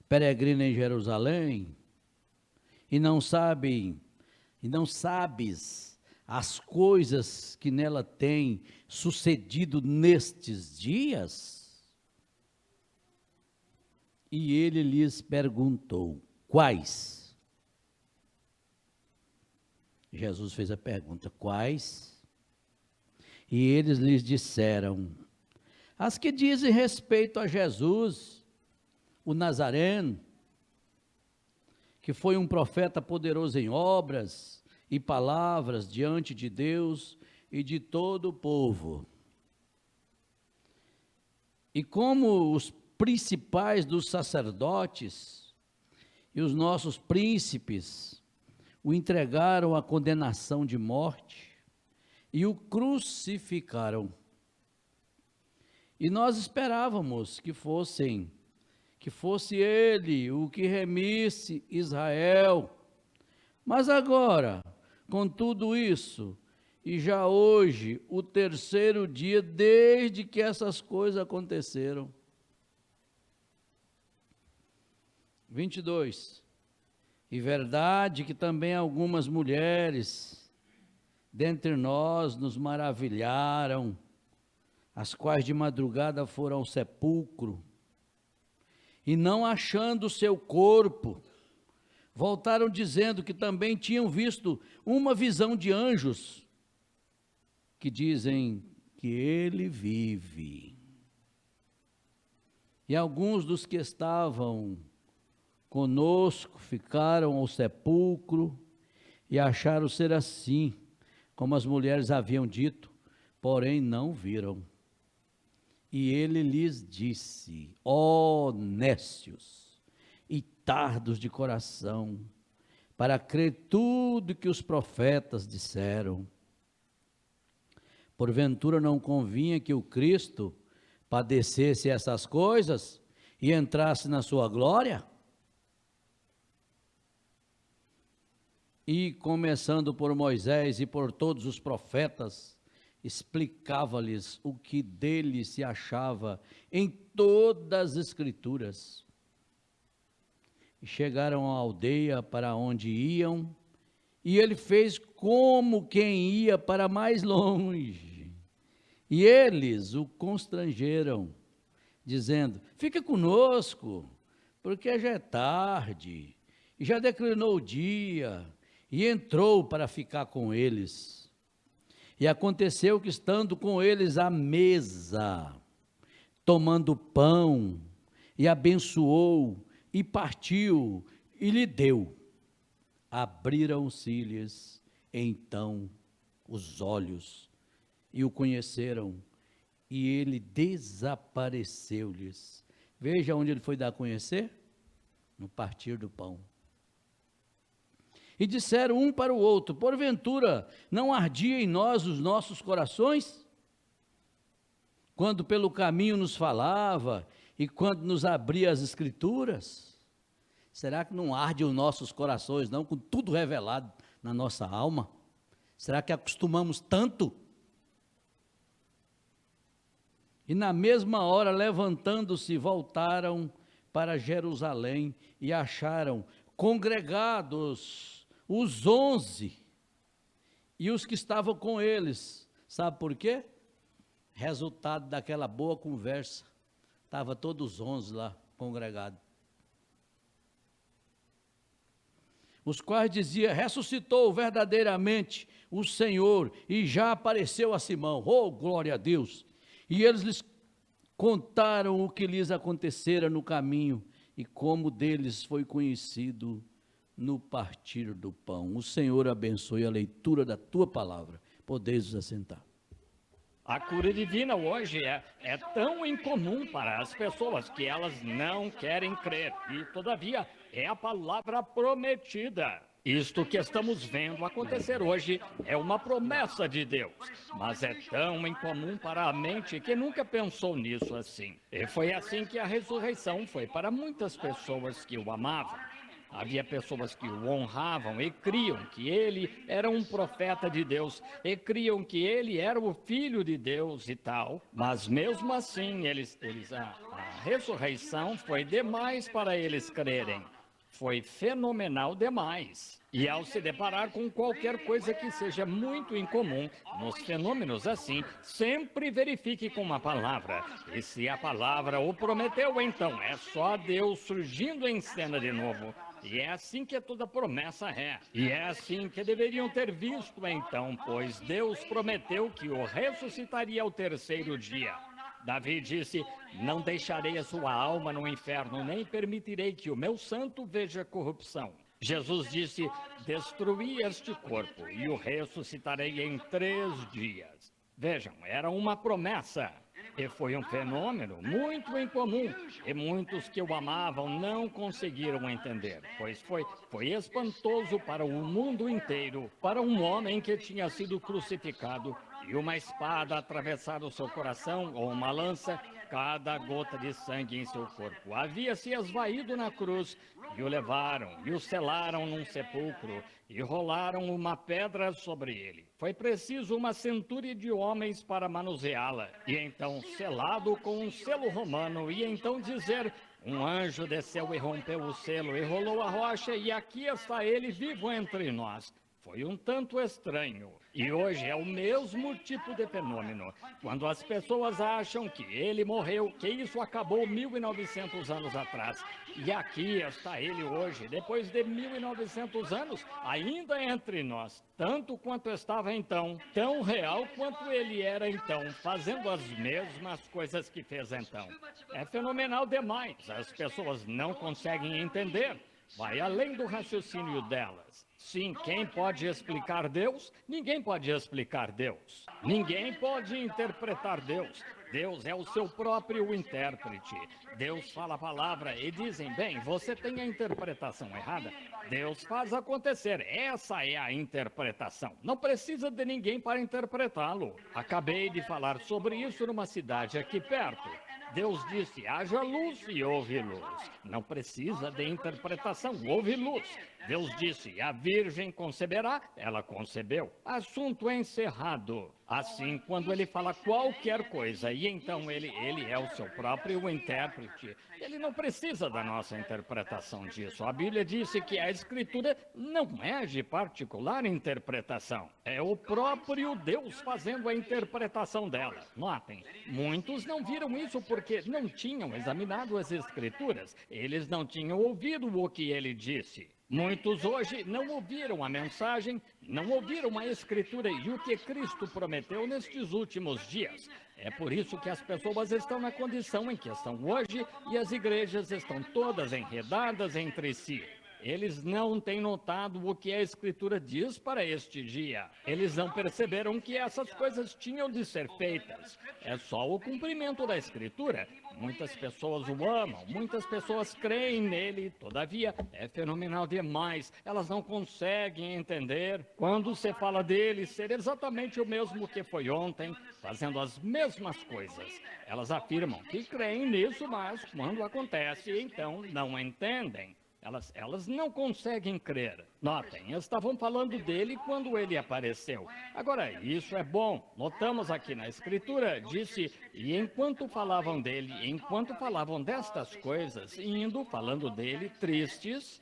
peregrino em Jerusalém e não sabes as coisas que nela têm sucedido nestes dias? E ele lhes perguntou: quais? Jesus fez a pergunta: quais? E eles lhes disseram: as que dizem respeito a Jesus, o Nazareno, que foi um profeta poderoso em obras e palavras diante de Deus e de todo o povo. E como os principais dos sacerdotes e os nossos príncipes o entregaram à condenação de morte e o crucificaram. E nós esperávamos que fosse ele o que remisse Israel. Mas agora, com tudo isso, e já hoje, o 3º dia desde que essas coisas aconteceram. 22. E verdade que também algumas mulheres dentre nós nos maravilharam, as quais de madrugada foram ao sepulcro, e não achando o seu corpo, voltaram dizendo que também tinham visto uma visão de anjos, que dizem que ele vive. E alguns dos que estavam conosco ficaram ao sepulcro e acharam ser assim, como as mulheres haviam dito, porém não viram. E ele lhes disse: ó nécios e tardos de coração, para crer tudo que os profetas disseram. Porventura não convinha que o Cristo padecesse essas coisas e entrasse na sua glória? E começando por Moisés e por todos os profetas, explicava-lhes o que dele se achava em todas as Escrituras. e chegaram à aldeia para onde iam, e ele fez como quem ia para mais longe. E eles o constrangeram, dizendo: fica conosco, porque já é tarde, e já declinou o dia. E entrou para ficar com eles. E aconteceu que, estando com eles à mesa, tomando pão, e abençoou, e partiu, e lhe deu. Abriram-se-lhes então os olhos, e o conheceram, e ele desapareceu-lhes. Veja onde ele foi dar a conhecer? No partir do pão. E disseram um para o outro: porventura não ardia em nós os nossos corações? Quando pelo caminho nos falava e quando nos abria as escrituras? Será que não arde os nossos corações, não, com tudo revelado na nossa alma? Será que acostumamos tanto? E na mesma hora, levantando-se, voltaram para Jerusalém e acharam congregados os 11 e os que estavam com eles. Sabe por quê? Resultado daquela boa conversa. Estavam todos os 11 lá, congregados. Os quais diziam: ressuscitou verdadeiramente o Senhor e já apareceu a Simão. Oh, glória a Deus! E eles lhes contaram o que lhes acontecera no caminho e como deles foi conhecido no partir do pão. O Senhor abençoe a leitura da tua palavra. Podeis vos assentar. A cura divina hoje é tão incomum para as pessoas que elas não querem crer. E, todavia, é a palavra prometida. Isto que estamos vendo acontecer hoje é uma promessa de Deus, mas é tão incomum para a mente que nunca pensou nisso assim. E foi assim que a ressurreição foi para muitas pessoas que o amavam. Havia pessoas que o honravam e criam que ele era um profeta de Deus, e criam que ele era o filho de Deus e tal. Mas mesmo assim, a ressurreição foi demais para eles crerem. Foi fenomenal demais. E ao se deparar com qualquer coisa que seja muito incomum, nos fenômenos assim, sempre verifique com a palavra. E se a palavra o prometeu, então é só Deus surgindo em cena de novo. E é assim que toda promessa é. E é assim que deveriam ter visto então, pois Deus prometeu que o ressuscitaria ao terceiro dia. Davi disse: não deixarei a sua alma no inferno, nem permitirei que o meu santo veja corrupção. Jesus disse: destruí este corpo e o ressuscitarei em 3 dias. Vejam, era uma promessa. E foi um fenômeno muito incomum, e muitos que o amavam não conseguiram entender, pois foi espantoso para o mundo inteiro, para um homem que tinha sido crucificado e uma espada atravessar o seu coração, ou uma lança, cada gota de sangue em seu corpo. Havia se esvaído na cruz, e o levaram, e o selaram num sepulcro, e rolaram uma pedra sobre ele. Foi preciso uma centúria de homens para manuseá-la, e então selado com um selo romano, e então dizer: um anjo desceu e rompeu o selo, e rolou a rocha, e aqui está ele vivo entre nós. Foi um tanto estranho. E hoje é o mesmo tipo de fenômeno. Quando as pessoas acham que ele morreu, que isso acabou 1900 anos atrás. E aqui está ele hoje, depois de 1900 anos, ainda entre nós. Tanto quanto estava então, tão real quanto ele era então, fazendo as mesmas coisas que fez então. É fenomenal demais. As pessoas não conseguem entender. Vai além do raciocínio delas. Sim, quem pode explicar Deus? Ninguém pode explicar Deus. Ninguém pode interpretar Deus. Deus é o seu próprio intérprete. Deus fala a palavra e dizem: bem, você tem a interpretação errada. Deus faz acontecer. Essa é a interpretação. Não precisa de ninguém para interpretá-lo. Acabei de falar sobre isso numa cidade aqui perto. Deus disse: haja luz e houve luz. Não precisa de interpretação, houve luz. Deus disse: a virgem conceberá, ela concebeu. Assunto encerrado. Assim, quando ele fala qualquer coisa, e então ele é o seu próprio intérprete, ele não precisa da nossa interpretação disso. A Bíblia disse que a Escritura não é de particular interpretação. É o próprio Deus fazendo a interpretação dela. Notem, muitos não viram isso porque não tinham examinado as Escrituras. Eles não tinham ouvido o que ele disse. Muitos hoje não ouviram a mensagem, não ouviram a Escritura e o que Cristo prometeu nestes últimos dias. É por isso que as pessoas estão na condição em que estão hoje e as igrejas estão todas enredadas entre si. Eles não têm notado o que a Escritura diz para este dia. Eles não perceberam que essas coisas tinham de ser feitas. É só o cumprimento da Escritura. Muitas pessoas o amam, muitas pessoas creem nele, todavia é fenomenal demais. Elas não conseguem entender quando você fala dele ser exatamente o mesmo que foi ontem, fazendo as mesmas coisas. Elas afirmam que creem nisso, mas quando acontece, então não entendem. Elas não conseguem crer. Notem, estavam falando dele quando ele apareceu. Agora, isso é bom. Notamos aqui na Escritura, disse, e enquanto falavam dele, enquanto falavam destas coisas, indo falando dele, tristes,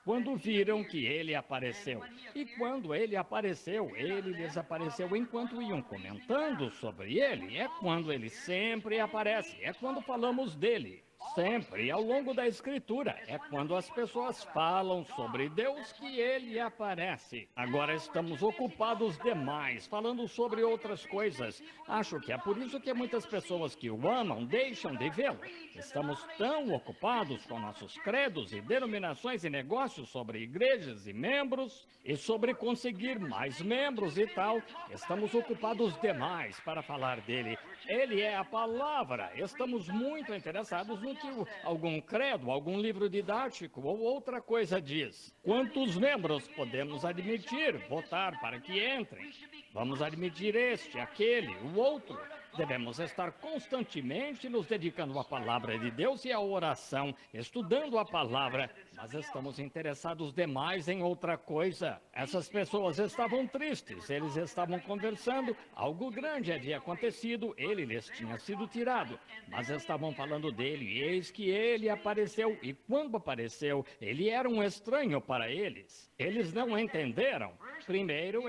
quando viram que ele apareceu. E quando ele apareceu, ele lhes apareceu enquanto iam comentando sobre ele. É quando ele sempre aparece, é quando falamos dele. Sempre, ao longo da Escritura, é quando as pessoas falam sobre Deus que ele aparece. Agora estamos ocupados demais, falando sobre outras coisas. Acho que é por isso que muitas pessoas que o amam deixam de vê-lo. Estamos tão ocupados com nossos credos e denominações e negócios sobre igrejas e membros, e sobre conseguir mais membros e tal. Estamos ocupados demais para falar dele. Ele é a palavra. Estamos muito interessados no que algum credo, algum livro didático ou outra coisa diz. Quantos membros podemos admitir, votar para que entrem? Vamos admitir este, aquele, o outro. Devemos estar constantemente nos dedicando à palavra de Deus e à oração, estudando a palavra, mas estamos interessados demais em outra coisa. Essas pessoas estavam tristes, eles estavam conversando, algo grande havia acontecido, ele lhes tinha sido tirado, mas estavam falando dele, e eis que ele apareceu, e quando apareceu, ele era um estranho para eles. Eles não entenderam. Primeiro,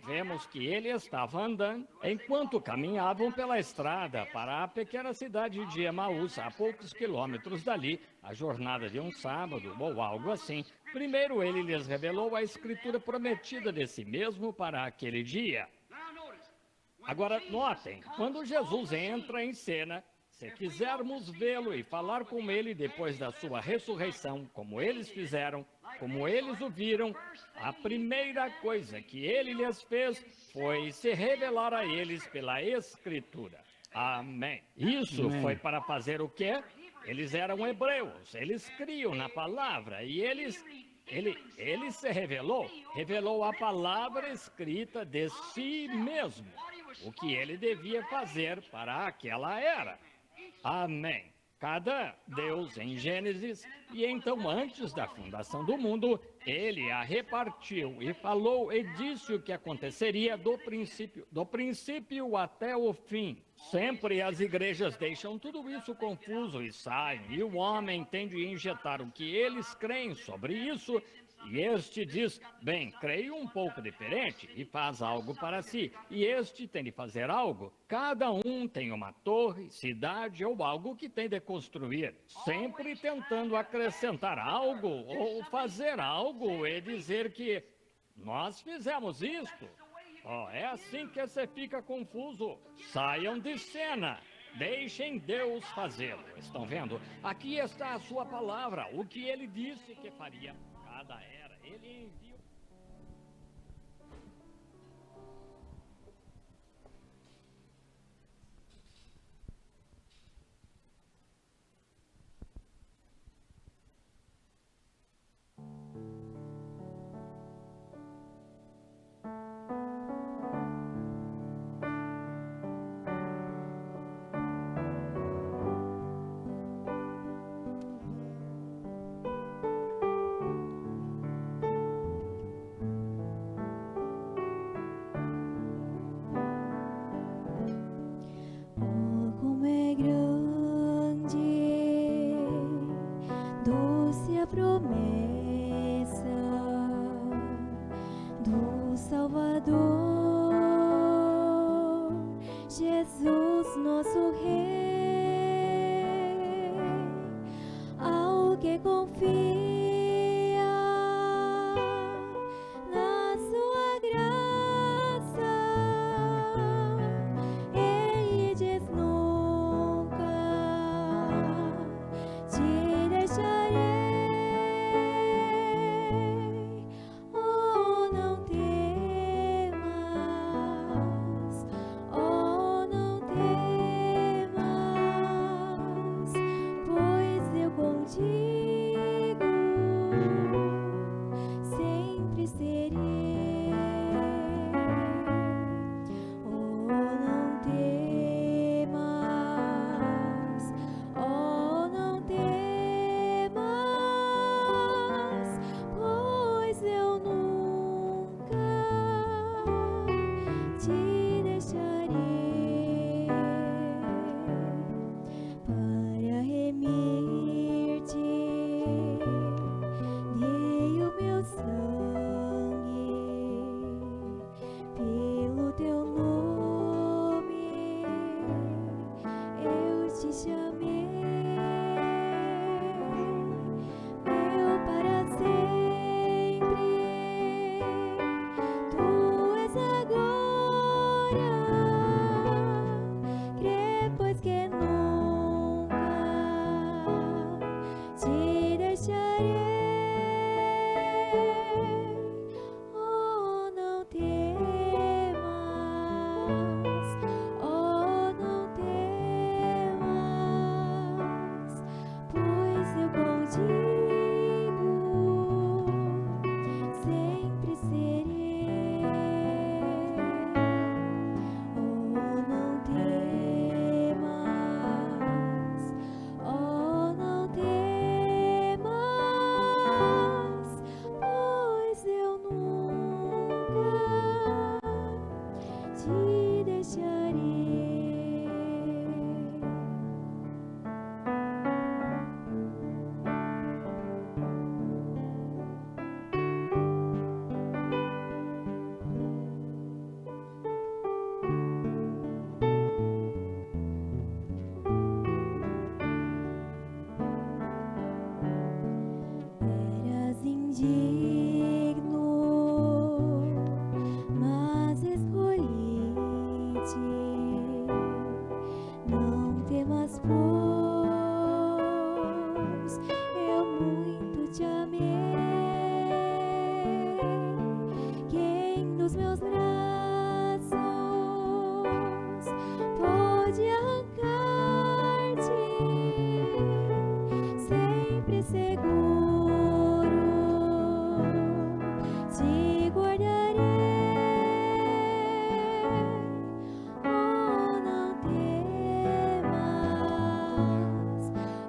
vemos que ele estava andando, enquanto caminhavam pela estrada para a pequena cidade de Emaús, a poucos quilômetros dali, a jornada de um sábado ou algo assim. Primeiro ele lhes revelou a escritura prometida de si mesmo para aquele dia. Agora, notem, quando Jesus entra em cena, se quisermos vê-lo e falar com ele depois da sua ressurreição, como eles fizeram, como eles o viram, a primeira coisa que ele lhes fez foi se revelar a eles pela Escritura. Amém. Isso Amém. foi para fazer o quê? Eles eram hebreus, eles criam na palavra e ele se revelou a palavra escrita de si mesmo, o que ele devia fazer para aquela era. Amém. Cada Deus em Gênesis, e então antes da fundação do mundo, ele a repartiu e falou e disse o que aconteceria do princípio até o fim. Sempre as igrejas deixam tudo isso confuso e saem, e o homem tem de injetar o que eles creem sobre isso, e este diz, bem, creio um pouco diferente, e faz algo para si, e este tem de fazer algo. Cada um tem uma torre, cidade ou algo que tem de construir, sempre tentando acrescentar algo ou fazer algo e dizer que nós fizemos isto. Oh, é assim que você fica confuso. Saiam de cena. Deixem Deus fazê-lo. Estão vendo? Aqui está a sua palavra, o que ele disse que faria. Cada era, ele enviou. Salvador, Jesus, nosso Rei, ao que confia na sua graça, Ele diz nunca te deixarei. Oh, não temas, oh, não temas, pois eu contigo sempre serei. Oh, não temas, oh, não temas, pois eu nunca te deixarei. Para remir-te, dei o meu sangue, pelo teu nome eu te chamei, meu para sempre, tu és agora, crê pois que nunca te deixarei. Oh, não temas, oh, não temas, pois eu contigo sempre serei. Oh, não temas, oh, não temas, pois eu nunca te deixarei. Eras indigno, mas escolhi-te. Não temas, pois eu muito te amei. Quem dos meus braços pode arrancar-te? Sempre seguro te guardarei. Oh, não temas,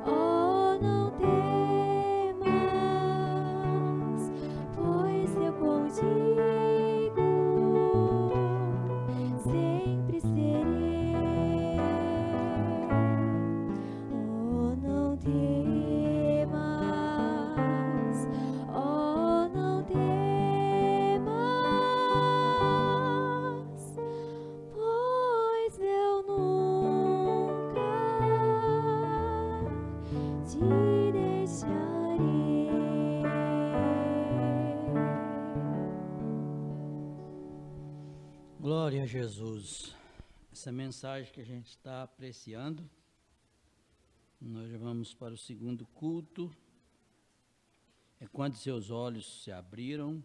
oh, não temas, pois eu contigo sempre serei. Oh, não temas, oh, não temas, pois eu nunca te deixarei. Glória a Jesus. Essa mensagem que a gente está apreciando, nós já vamos para o segundo culto. É quando seus olhos se abriram,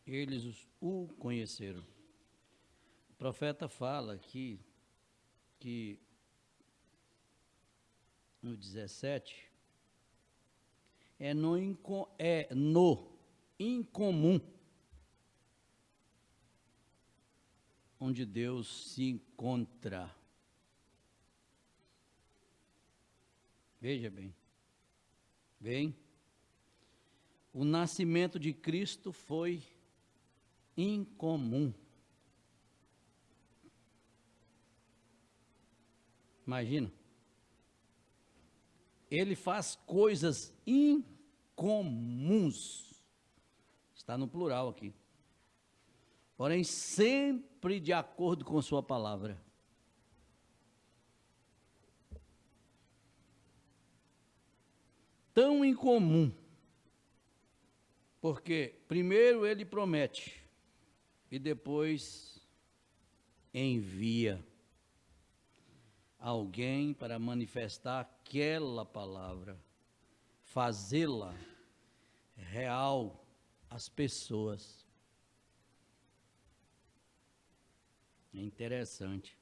eles o conheceram. O profeta fala aqui que no 17 é no incomum onde Deus se encontra. Veja bem. O nascimento de Cristo foi incomum. Imagina. Ele faz coisas incomuns. Está no plural aqui. porém sempre de acordo com sua palavra. Tão incomum, porque primeiro ele promete e depois envia alguém para manifestar aquela palavra, fazê-la real às pessoas. É interessante.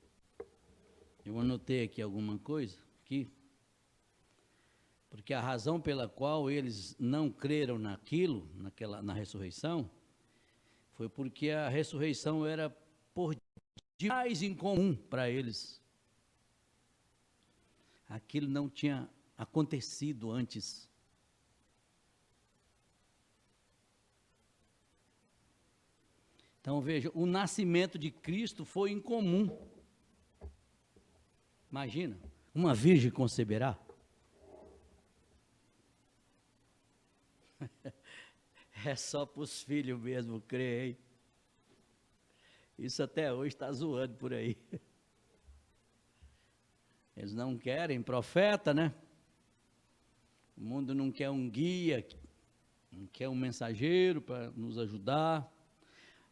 Eu anotei aqui alguma coisa, aqui, porque a razão pela qual eles não creram naquilo, na ressurreição, foi porque a ressurreição era por demais incomum para eles. Aquilo não tinha acontecido antes. Então veja, o nascimento de Cristo foi incomum. Imagina, uma virgem conceberá? É só para os filhos mesmo crer, hein? Isso até hoje está zoando por aí. Eles não querem profeta, né? O mundo não quer um guia, não quer um mensageiro para nos ajudar,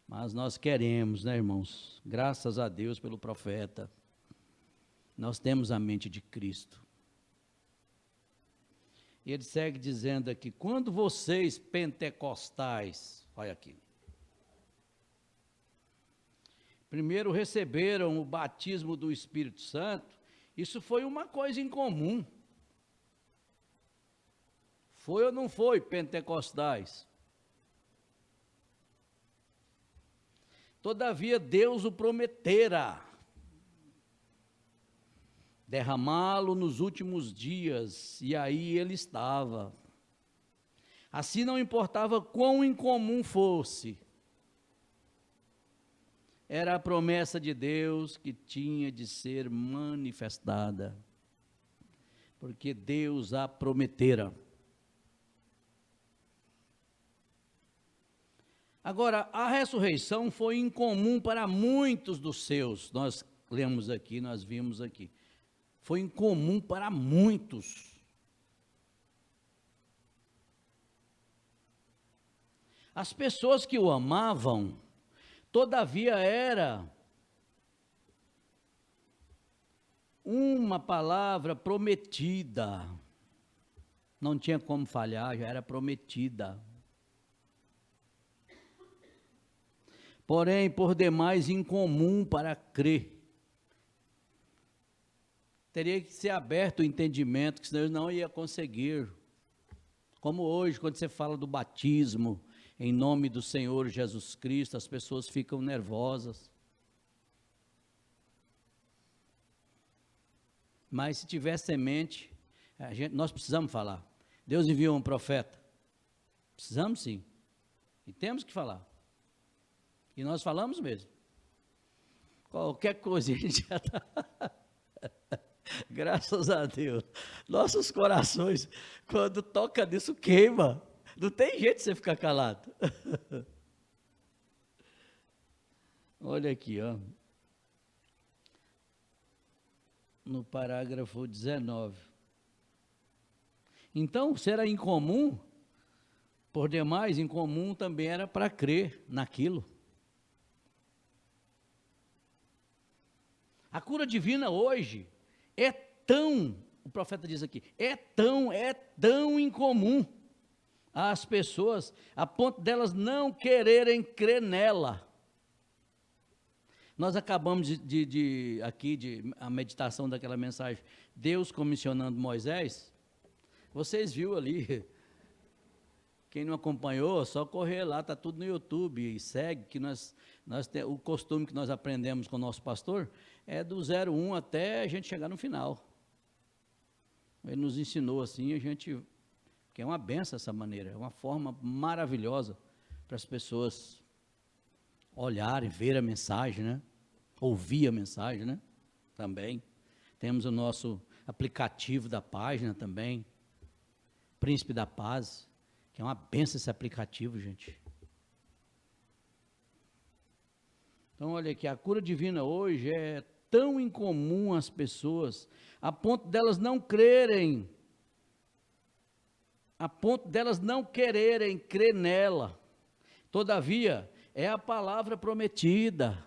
mas nós queremos, né, irmãos? Graças a Deus pelo profeta. Nós temos a mente de Cristo. E ele segue dizendo aqui, quando vocês pentecostais, olha aqui, primeiro receberam o batismo do Espírito Santo, isso foi uma coisa incomum. Foi ou não foi, pentecostais? Todavia Deus o prometera, derramá-lo nos últimos dias, e aí ele estava. Assim não importava quão incomum fosse, era a promessa de Deus que tinha de ser manifestada, porque Deus a prometera. Agora, a ressurreição foi incomum para muitos dos seus, nós lemos aqui, nós vimos aqui, foi incomum para muitos. As pessoas que o amavam, todavia era uma palavra prometida, não tinha como falhar, já era prometida. Porém, por demais incomum para crer. Teria que ser aberto o entendimento, que senão eles não iam conseguir. Como hoje, quando você fala do batismo, em nome do Senhor Jesus Cristo, as pessoas ficam nervosas. Mas se tiver semente, nós precisamos falar. Deus enviou um profeta. Precisamos sim. E temos que falar. E nós falamos mesmo. Qualquer coisa a gente já está... Graças a Deus. Nossos corações, quando toca nisso, queima. Não tem jeito de você ficar calado. Olha aqui, ó. No parágrafo 19. Então, se era incomum, por demais, incomum também era para crer naquilo. A cura divina hoje é tão, o profeta diz aqui, é tão incomum às pessoas, a ponto delas não quererem crer nela. Nós acabamos a meditação daquela mensagem, Deus comissionando Moisés, vocês viram ali, quem não acompanhou, só correr lá, está tudo no YouTube, e segue, que nós o costume que nós aprendemos com o nosso pastor, é do 01 até a gente chegar no final. Ele nos ensinou assim, que é uma benção essa maneira, é uma forma maravilhosa para as pessoas olharem, ver a mensagem, né? Ouvir a mensagem, né? Também. Temos o nosso aplicativo da página também, Príncipe da Paz, que é uma benção esse aplicativo, gente. Então, olha aqui, a cura divina hoje é tão incomum às pessoas, a ponto delas não crerem, a ponto delas não quererem crer nela. Todavia, é a palavra prometida.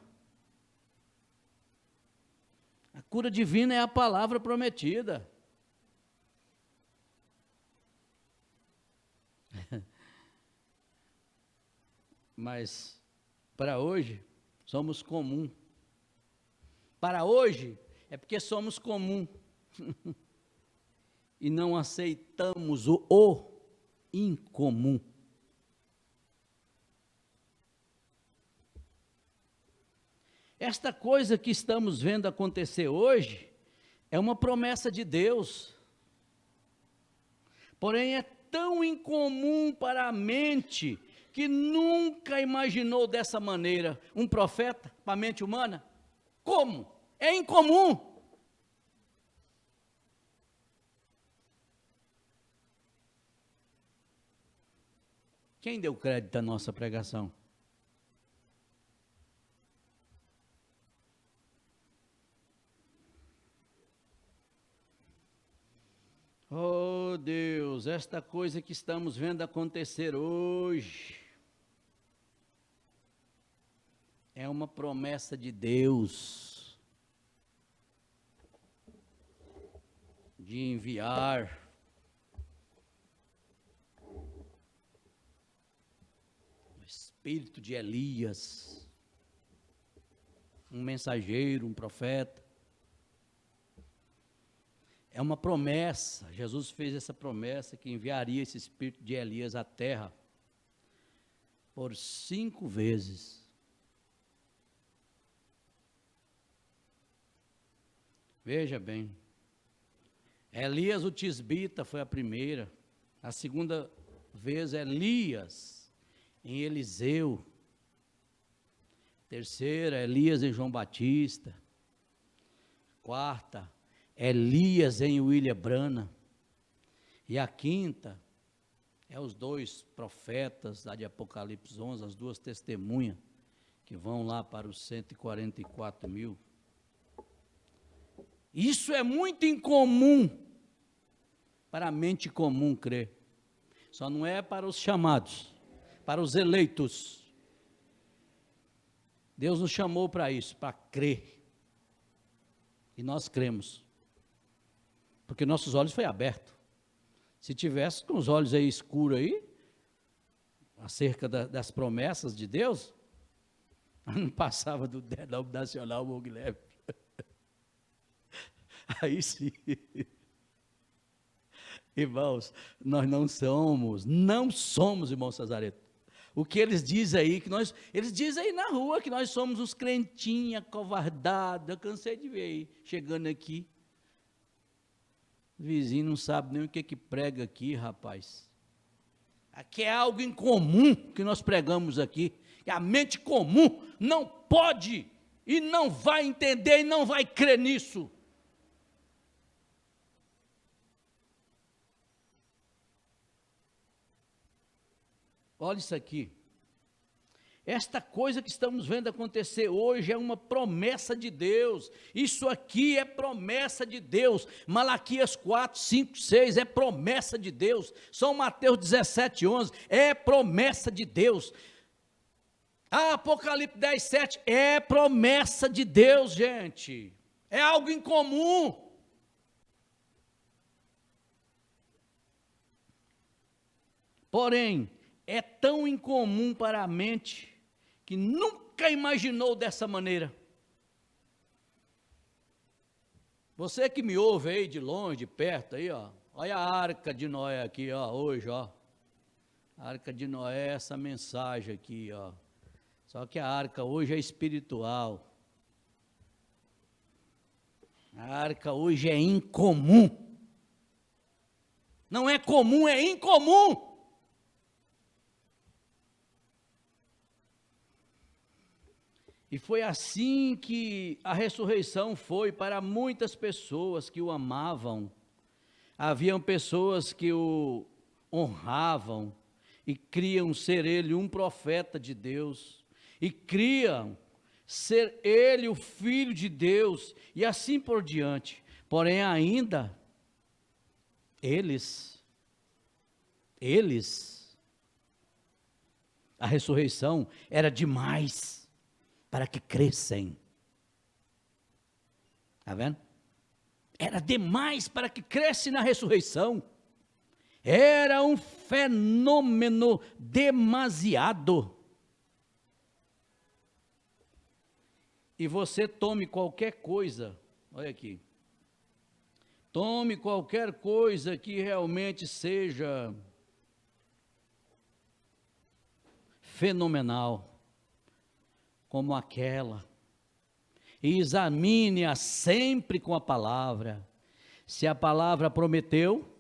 A cura divina é a palavra prometida. Mas, para hoje, somos comum. Para hoje, é porque somos comum. E não aceitamos o incomum. Esta coisa que estamos vendo acontecer hoje é uma promessa de Deus. Porém, é tão incomum para a mente que nunca imaginou dessa maneira um profeta para a mente humana. Como? É incomum. Quem deu crédito à nossa pregação? Oh Deus, esta coisa que estamos vendo acontecer hoje é uma promessa de Deus de enviar o espírito de Elias, um mensageiro, um profeta. É uma promessa, Jesus fez essa promessa que enviaria esse espírito de Elias à terra por 5 vezes. Veja bem, Elias o tisbita foi a primeira, a segunda vez Elias em Eliseu, terceira Elias em João Batista, quarta Elias em William Branham, e a quinta é os 2 profetas lá de Apocalipse 11, as 2 testemunhas, que vão lá para os 144 mil. Isso é muito incomum para a mente comum crer, só não é para os chamados, para os eleitos. Deus nos chamou para isso, para crer, e nós cremos. Porque nossos olhos foi aberto. Se tivesse com os olhos aí escuros aí, acerca das promessas de Deus, não passava do denominacional Moglev. Aí sim. Irmãos, nós não somos, irmão Cesareto. O que eles dizem aí, eles dizem aí na rua que nós somos os crentinhos, covardados. Eu cansei de ver aí, chegando aqui. O vizinho não sabe nem o que prega aqui, rapaz. Aqui é algo incomum que nós pregamos aqui. E a mente comum não pode e não vai entender e não vai crer nisso. Olha isso aqui. Esta coisa que estamos vendo acontecer hoje é uma promessa de Deus. Isso aqui é promessa de Deus. Malaquias 4, 5, 6 é promessa de Deus. São Mateus 17, 11 é promessa de Deus. Apocalipse 10, 7 é promessa de Deus, gente. É algo incomum. Porém, é tão incomum para a mente que nunca imaginou dessa maneira. Você que me ouve aí de longe, de perto aí, ó, olha a Arca de Noé aqui, ó, hoje, ó. A Arca de Noé, essa mensagem aqui, ó. Só que a Arca hoje é espiritual. A Arca hoje é incomum. Não é comum, é incomum. E foi assim que a ressurreição foi para muitas pessoas que o amavam. Haviam pessoas que o honravam e criam ser ele um profeta de Deus. E criam ser ele o Filho de Deus, e assim por diante. Porém ainda, eles, a ressurreição era demais para que crescem. Está vendo? Era demais para que cresce na ressurreição. Era um fenômeno demasiado. E você tome qualquer coisa, olha aqui, tome qualquer coisa que realmente seja fenomenal, como aquela, e examine-a sempre com a palavra. Se a palavra prometeu,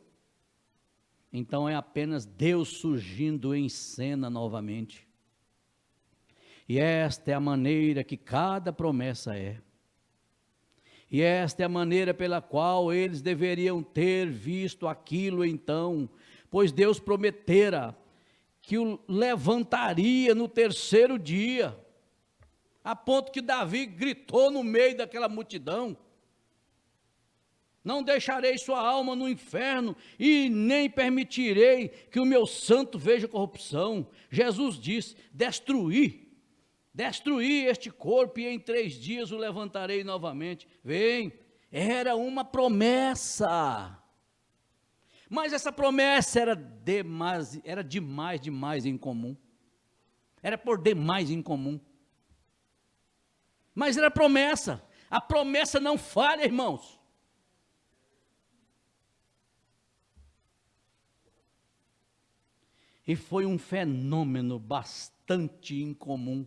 então é apenas Deus surgindo em cena novamente. E esta é a maneira que cada promessa é. E esta é a maneira pela qual eles deveriam ter visto aquilo então, pois Deus prometera que o levantaria no terceiro dia, a ponto que Davi gritou no meio daquela multidão: não deixarei sua alma no inferno, e nem permitirei que o meu santo veja corrupção. Jesus disse: destruí este corpo, e em 3 dias o levantarei novamente. Vem, era uma promessa, mas essa promessa era demais incomum, era por demais incomum, mas era promessa. A promessa não falha, irmãos. E foi um fenômeno bastante incomum.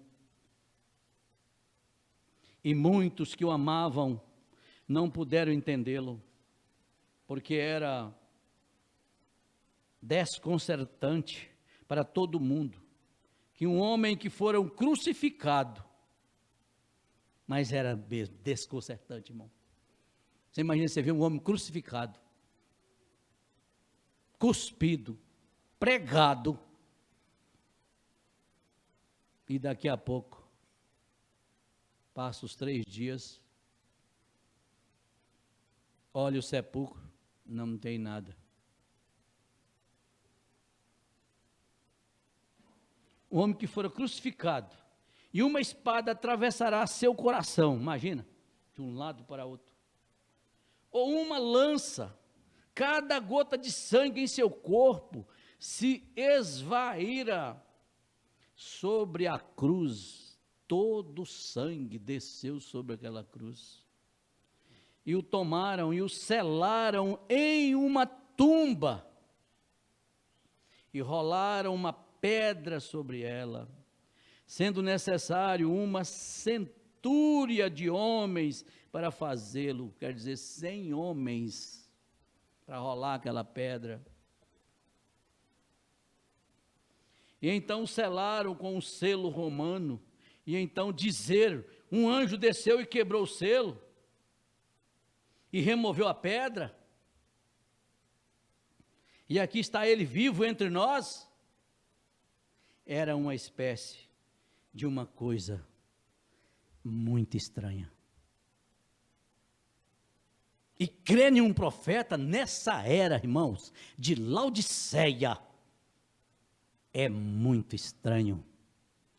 E muitos que o amavam não puderam entendê-lo, porque era desconcertante para todo mundo que um homem que fora crucificado, mas era desconcertante, irmão. Você imagina, você vê um homem crucificado, cuspido, pregado, e daqui a pouco passa os 3 dias, olha o sepulcro, não tem nada. O homem que fora crucificado, e uma espada atravessará seu coração, imagina, de um lado para outro, ou uma lança, cada gota de sangue em seu corpo se esvaíra sobre a cruz. Todo o sangue desceu sobre aquela cruz, e o tomaram e o selaram em uma tumba, e rolaram uma pedra sobre ela, sendo necessário uma centúria de homens para fazê-lo, quer dizer, 100 homens para rolar aquela pedra. E então selaram com o selo romano. E então dizer, um anjo desceu e quebrou o selo, e removeu a pedra, e aqui está ele vivo entre nós, era uma espécie de uma coisa muito estranha. E crer em um profeta nessa era, irmãos, de Laodiceia, é muito estranho.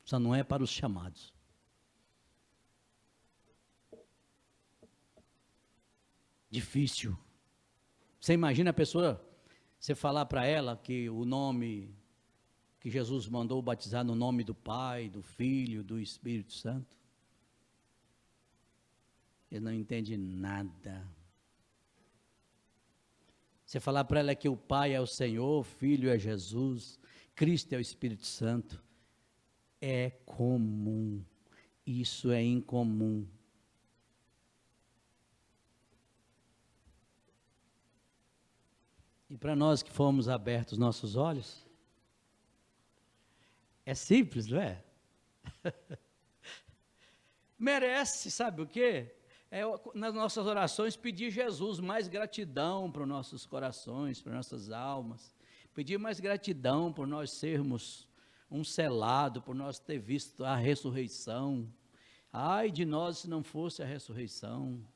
Só não é para os chamados. Difícil. Você imagina a pessoa, você falar para ela que o nome que Jesus mandou batizar no nome do Pai, do Filho, do Espírito Santo? Ele não entende nada. Você falar para ela que o Pai é o Senhor, o Filho é Jesus, Cristo é o Espírito Santo, é comum, isso é incomum. E para nós que fomos abertos nossos olhos, é simples, não é? Merece, sabe o quê? Nas nossas orações, pedir Jesus mais gratidão para os nossos corações, para nossas almas, pedir mais gratidão por nós sermos um selado, por nós ter visto a ressurreição, Ai de nós se não fosse a ressurreição.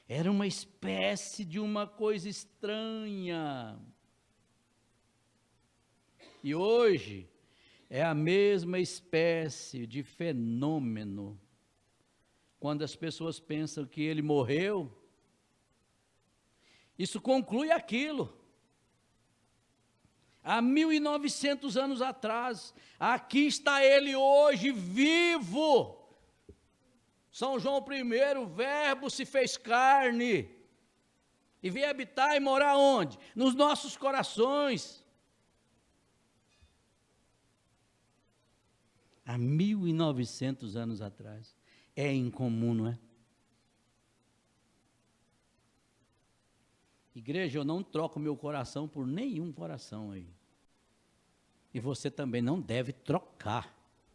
Era uma espécie de uma coisa estranha. E hoje é a mesma espécie de fenômeno. Quando as pessoas pensam que ele morreu, isso conclui aquilo. Há 1900 anos atrás, aqui está ele hoje vivo. São João I, o verbo se fez carne e veio habitar e morar onde? Nos nossos corações. Há 1900 anos atrás. É incomum, não é? Igreja, eu não troco meu coração por nenhum coração aí. E você também não deve trocar,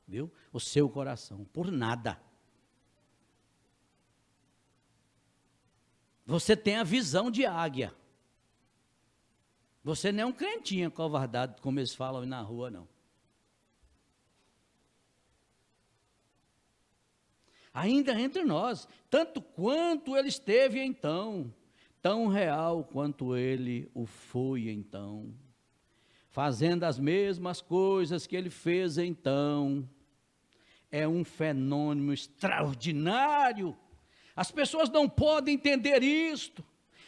viu? O seu coração por nada. Você tem a visão de águia. Você não é um crentinho covardado, como eles falam aí na rua, não. Ainda entre nós, tanto quanto ele esteve então, tão real quanto ele o foi então, fazendo as mesmas coisas que ele fez então. É um fenômeno extraordinário. As pessoas não podem entender isto.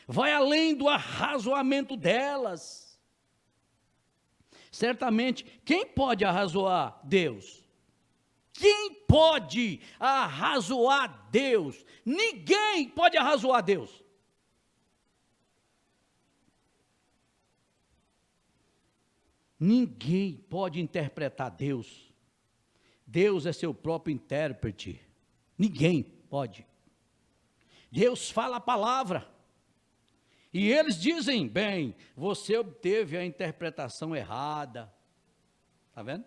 Vai além do arrazoamento delas. Certamente, quem pode arrazoar? Deus. Quem pode arrazoar Deus? Ninguém pode arrazoar Deus. Ninguém pode interpretar Deus. Deus é seu próprio intérprete. Ninguém pode. Deus fala a palavra. E eles dizem, bem, você obteve a interpretação errada. Está vendo?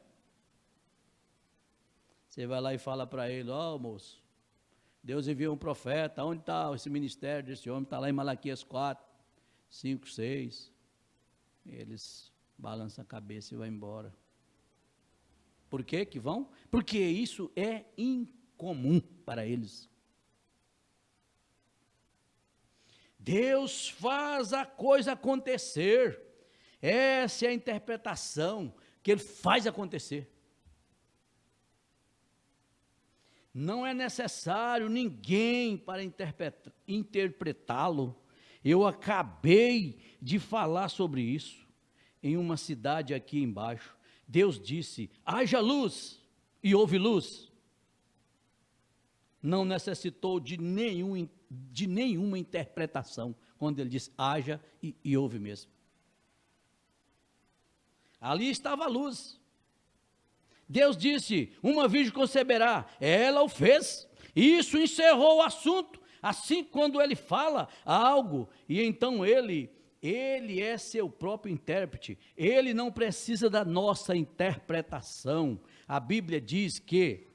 Você vai lá e fala para ele, ó moço, Deus enviou um profeta, onde está esse ministério desse homem? Está lá em Malaquias 4, 5, 6. Eles balançam a cabeça e vão embora. Por que que vão? Porque isso é incomum para eles. Deus faz a coisa acontecer. Essa é a interpretação que Ele faz acontecer. Não é necessário ninguém para interpretá-lo. Eu acabei de falar sobre isso em uma cidade aqui embaixo. Deus disse, haja luz, e houve luz. Não necessitou de nenhuma interpretação, quando Ele disse, haja, e houve mesmo. Ali estava a luz. Deus disse, uma virgem conceberá, ela o fez, e isso encerrou o assunto. Assim, quando Ele fala algo, e então Ele é seu próprio intérprete, Ele não precisa da nossa interpretação. A Bíblia diz que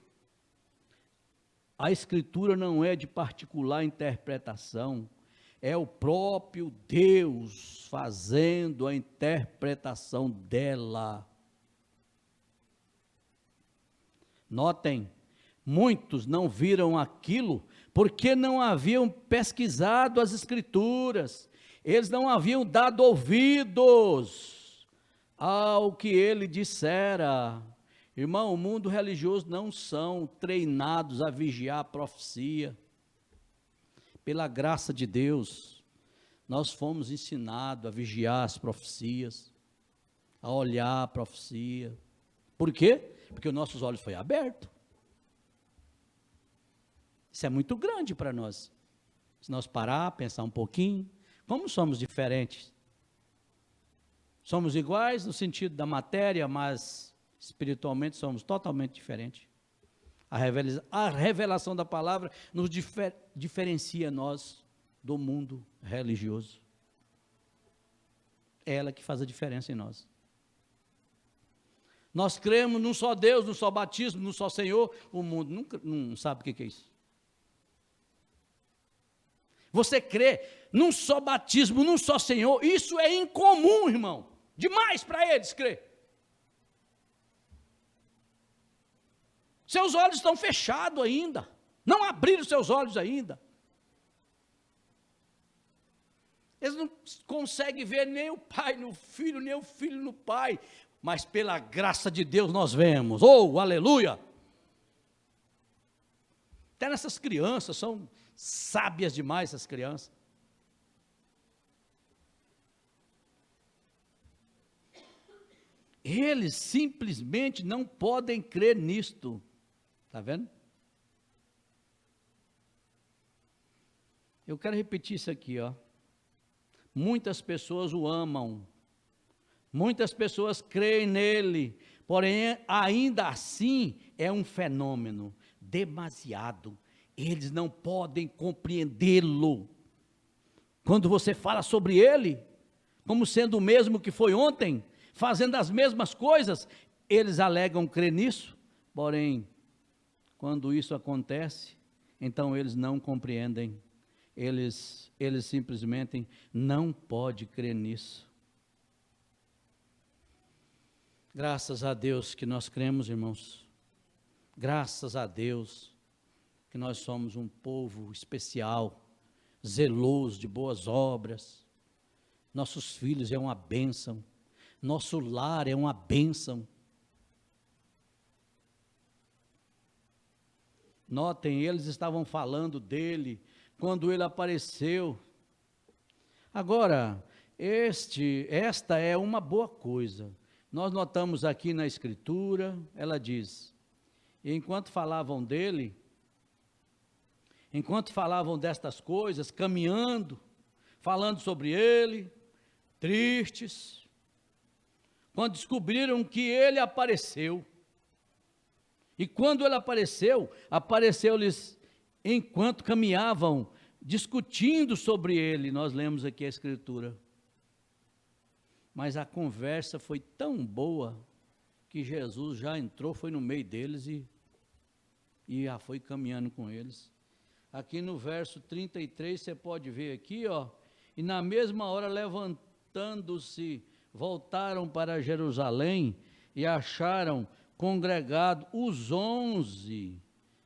a Escritura não é de particular interpretação, é o próprio Deus fazendo a interpretação dela. Notem, muitos não viram aquilo porque não haviam pesquisado as Escrituras, eles não haviam dado ouvidos ao que ele dissera. Irmão, o mundo religioso não são treinados a vigiar a profecia. Pela graça de Deus, nós fomos ensinados a vigiar as profecias, a olhar a profecia. Por quê? Porque os nossos olhos foram abertos. Isso é muito grande para nós. Se nós parar, pensar um pouquinho, como somos diferentes? Somos iguais no sentido da matéria, mas espiritualmente somos totalmente diferentes. A revelação da palavra nos diferencia nós do mundo religioso. É ela que faz a diferença em nós. Nós cremos num só Deus, num só batismo, num só Senhor. O mundo nunca, não sabe o que é isso. Você crê num só batismo, num só Senhor, isso é incomum, irmão. Demais para eles crer. Seus olhos estão fechados ainda. Não abriram seus olhos ainda. Eles não conseguem ver nem o pai no filho, nem o filho no pai. Mas pela graça de Deus nós vemos. Oh, aleluia! Até nessas crianças, são sábias demais essas crianças. Eles simplesmente não podem crer nisto. Está vendo? Eu quero repetir isso aqui, ó. Muitas pessoas o amam. Muitas pessoas creem nele. Porém, ainda assim, é um fenômeno demasiado. Eles não podem compreendê-lo. Quando você fala sobre ele, como sendo o mesmo que foi ontem, fazendo as mesmas coisas, eles alegam crer nisso. Porém, quando isso acontece, então eles não compreendem. Eles simplesmente não podem crer nisso. Graças a Deus que nós cremos, irmãos. Graças a Deus que nós somos um povo especial, zeloso de boas obras. Nossos filhos é uma bênção. Nosso lar é uma bênção. Notem, eles estavam falando dele quando ele apareceu. Agora, esta é uma boa coisa. Nós notamos aqui na Escritura, ela diz, enquanto falavam dele, enquanto falavam destas coisas, caminhando, falando sobre ele, tristes, quando descobriram que ele apareceu, e quando ele apareceu, apareceu-lhes enquanto caminhavam, discutindo sobre ele, nós lemos aqui a Escritura. Mas a conversa foi tão boa, que Jesus já entrou, foi no meio deles e já foi caminhando com eles. Aqui no verso 33, você pode ver aqui, ó, e na mesma hora levantando-se, voltaram para Jerusalém e acharam congregado os 11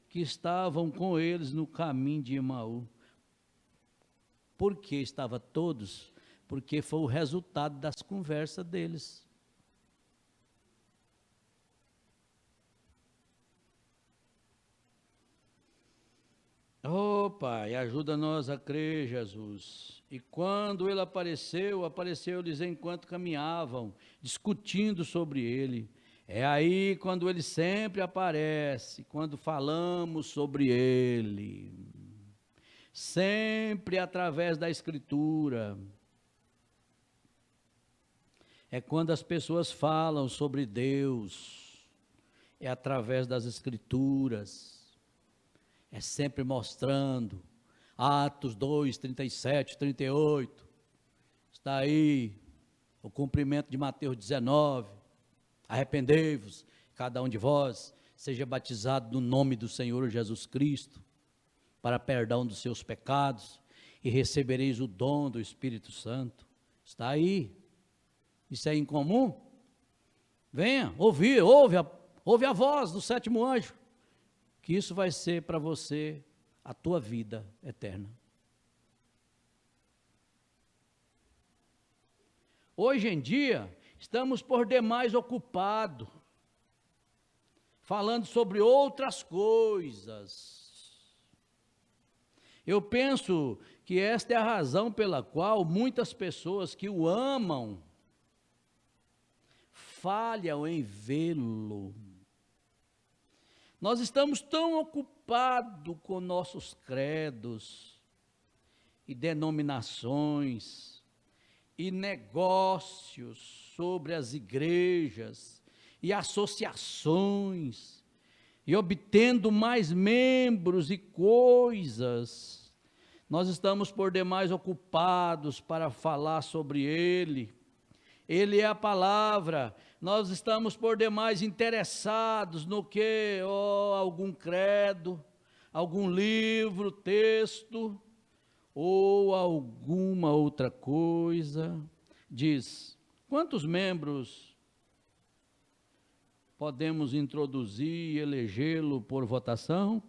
que estavam com eles no caminho de Emaú. Por que estavam todos? Porque foi o resultado das conversas deles. Oh, Pai, ajuda-nos a crer, Jesus. E quando ele apareceu, apareceu-lhes enquanto caminhavam, discutindo sobre ele. É aí quando ele sempre aparece, quando falamos sobre ele. Sempre através da Escritura. É quando as pessoas falam sobre Deus. É através das Escrituras. É sempre mostrando. Atos 2, 37, 38. Está aí o cumprimento de Mateus 19. Arrependei-vos, cada um de vós, seja batizado no nome do Senhor Jesus Cristo, para perdão dos seus pecados, e recebereis o dom do Espírito Santo. Está aí. Isso é incomum? Venha, ouve a voz do sétimo anjo, que isso vai ser para você a tua vida eterna. Hoje em dia, estamos por demais ocupados, falando sobre outras coisas. Eu penso que esta é a razão pela qual muitas pessoas que o amam, falham em vê-lo. Nós estamos tão ocupados com nossos credos e denominações, e negócios sobre as igrejas e associações, e obtendo mais membros e coisas, nós estamos por demais ocupados para falar sobre ele. Ele é a palavra, nós estamos por demais interessados no que? Algum credo, algum livro, texto, ou alguma outra coisa. Diz, quantos membros podemos introduzir e elegê-lo por votação?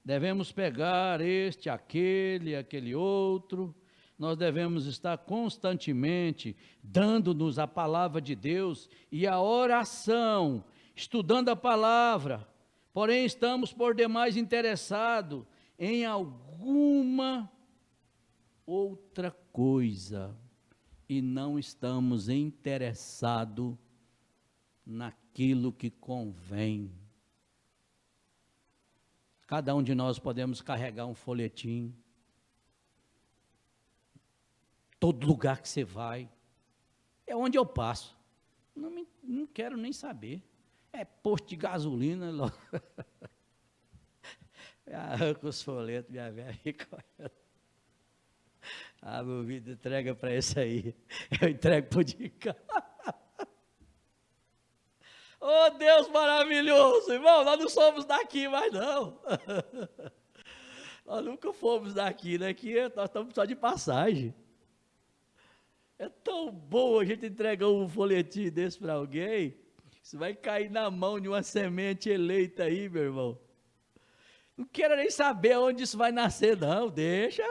Devemos pegar este, aquele outro? Nós devemos estar constantemente dando-nos a palavra de Deus e a oração, estudando a palavra, porém estamos por demais interessados em alguma outra coisa e não estamos interessados naquilo que convém. Cada um de nós podemos carregar um folhetim. Todo lugar que você vai, é onde eu passo. Não quero nem saber. É posto de gasolina. Arranca os folhetos, minha velha fica olhando. Ah, meu vídeo entrega para esse aí. Eu entrego para o de cá. Oh, Deus maravilhoso, irmão, nós não somos daqui mais não. Nós nunca fomos daqui, né? Aqui nós estamos só de passagem. É tão bom a gente entregar um folhetim desse para alguém, isso vai cair na mão de uma semente eleita aí, meu irmão. Não quero nem saber onde isso vai nascer, não, deixa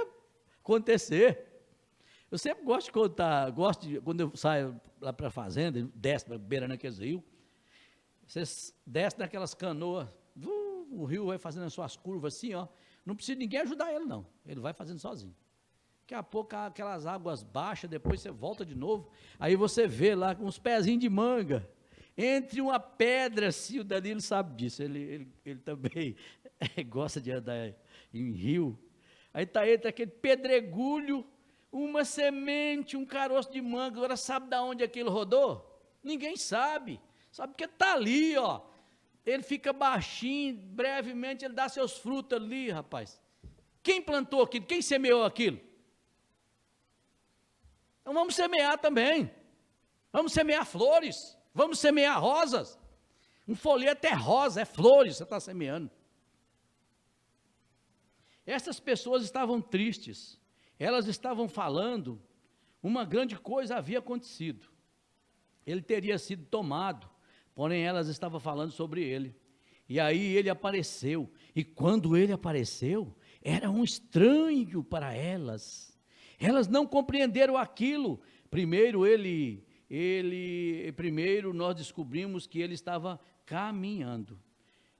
acontecer. Eu sempre gosto de contar, quando eu saio lá para a fazenda, desce para beira naqueles rios, você desce naquelas canoas, o rio vai fazendo as suas curvas assim, ó, não precisa ninguém ajudar ele não, ele vai fazendo sozinho. Daqui a pouco aquelas águas baixas, depois você volta de novo, aí você vê lá uns pezinhos de manga, entre uma pedra assim, o Danilo sabe disso, ele também gosta de andar em rio, aí está entre aquele pedregulho, uma semente, um caroço de manga, agora sabe de onde aquilo rodou? Ninguém sabe porque está ali, ó, ele fica baixinho, brevemente ele dá seus frutos ali, rapaz. Quem plantou aquilo? Quem semeou aquilo? Então vamos semear também, vamos semear flores, vamos semear rosas, um folheto é rosa, é flores, você está semeando. Essas pessoas estavam tristes, elas estavam falando, uma grande coisa havia acontecido, ele teria sido tomado, porém elas estavam falando sobre ele, e aí ele apareceu, e quando ele apareceu, era um estranho para elas não compreenderam aquilo. Primeiro nós descobrimos que ele estava caminhando,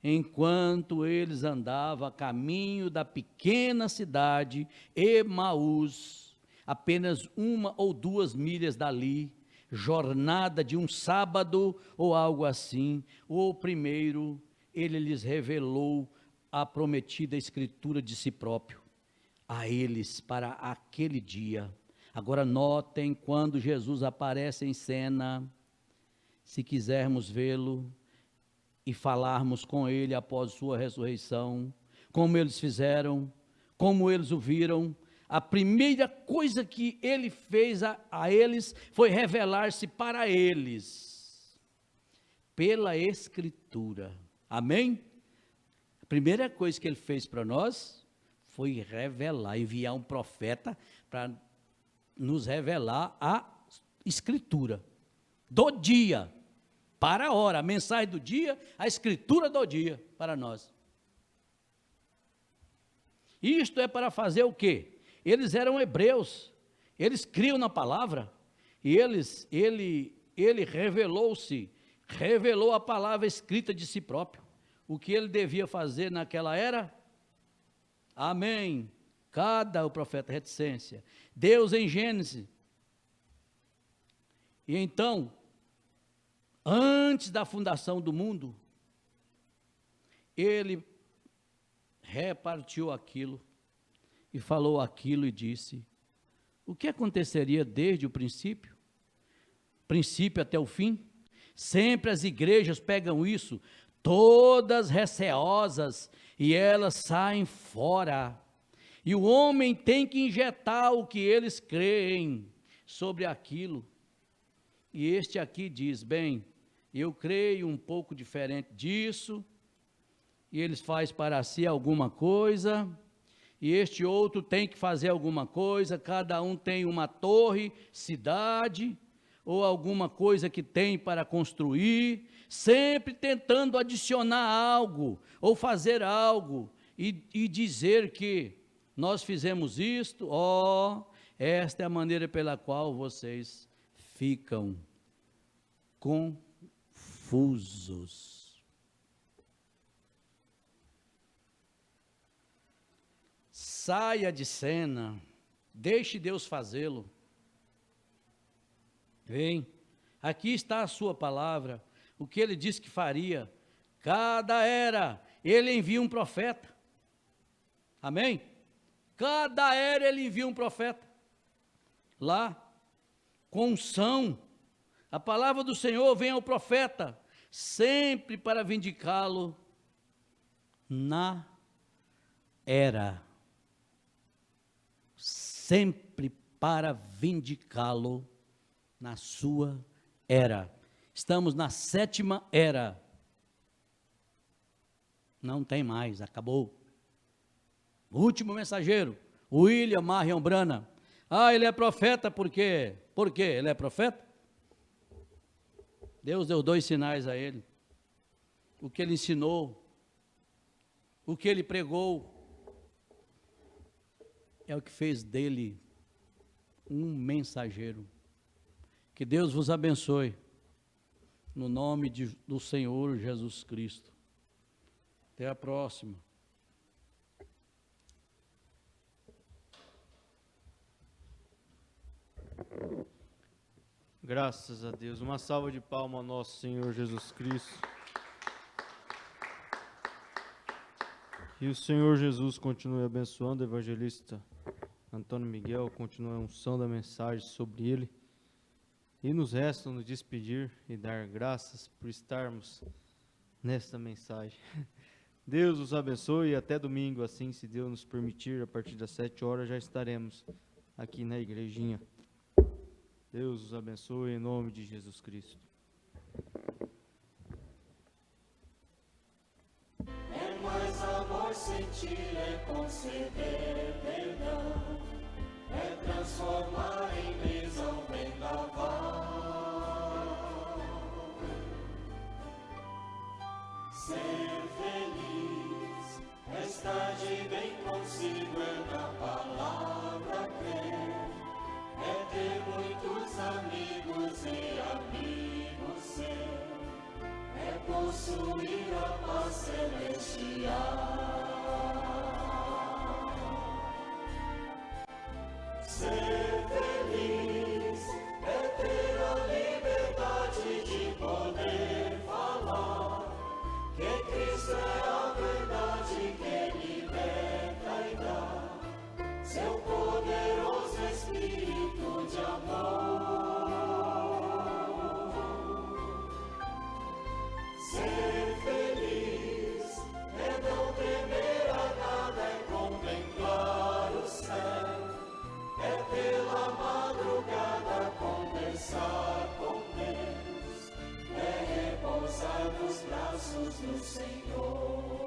enquanto eles andavam a caminho da pequena cidade Emaús, apenas 1 ou 2 milhas dali, jornada de um sábado ou algo assim, o primeiro, ele lhes revelou a prometida escritura de si próprio, a eles para aquele dia. Agora notem, quando Jesus aparece em cena, se quisermos vê-lo e falarmos com ele após sua ressurreição, como eles fizeram, como eles o viram, a primeira coisa que ele fez a eles foi revelar-se para eles, pela Escritura. Amém? A primeira coisa que ele fez para nós foi revelar, enviar um profeta para nos revelar a Escritura do dia, para a hora, a mensagem do dia, a Escritura do dia para nós. Isto é para fazer o quê? Eles eram hebreus, eles criam na palavra, e ele revelou a palavra escrita de si próprio. O que ele devia fazer naquela era? Amém. O profeta reticência. Deus em Gênesis. E então, antes da fundação do mundo, ele repartiu aquilo, e falou aquilo e disse, o que aconteceria desde o princípio até o fim? Sempre as igrejas pegam isso, todas receosas, e elas saem fora, e o homem tem que injetar o que eles creem sobre aquilo, e este aqui diz, bem, eu creio um pouco diferente disso, e eles fazem para si alguma coisa, e este outro tem que fazer alguma coisa, cada um tem uma torre, cidade, ou alguma coisa que tem para construir, sempre tentando adicionar algo, ou fazer algo, e dizer que nós fizemos isto, esta é a maneira pela qual vocês ficam confusos. Saia de cena, deixe Deus fazê-lo. Vem, aqui está a sua palavra, o que ele disse que faria. Cada era, ele envia um profeta. Amém? Cada era ele envia um profeta. Lá, com unção, a palavra do Senhor vem ao profeta, sempre para vindicá-lo na era. Sempre para vindicá-lo na sua era. Estamos na 7ª era. Não tem mais, acabou. O último mensageiro, William Marion Branham. Ele é profeta por quê? Por quê? Ele é profeta? Deus deu 2 sinais a ele. O que ele ensinou, o que ele pregou, é o que fez dele um mensageiro. Que Deus vos abençoe, no nome do Senhor Jesus Cristo. Até a próxima. Graças a Deus. Uma salva de palmas ao nosso Senhor Jesus Cristo. E o Senhor Jesus continue abençoando o evangelista Antônio Miguel, continue a unção da mensagem sobre ele. E nos resta nos despedir e dar graças por estarmos nesta mensagem. Deus os abençoe e até domingo, assim, se Deus nos permitir, a partir das 7 horas já estaremos aqui na igrejinha. Deus os abençoe em nome de Jesus Cristo. É mais amor sentir, é conceder perdão, é transformar em brisa um vendaval. Ser feliz, é estar de bem consigo, é na palavra crer, é ter muitos amigos e amigos ser, é possuir a paz celestial. Ser feliz é ter a liberdade de poder falar que Cristo é a verdade que liberta e dá seu poderoso Espírito de amor. Ser feliz é não temer a nada, é contemplar o céu, é pela madrugada conversar com Deus, é repousar nos braços do Senhor.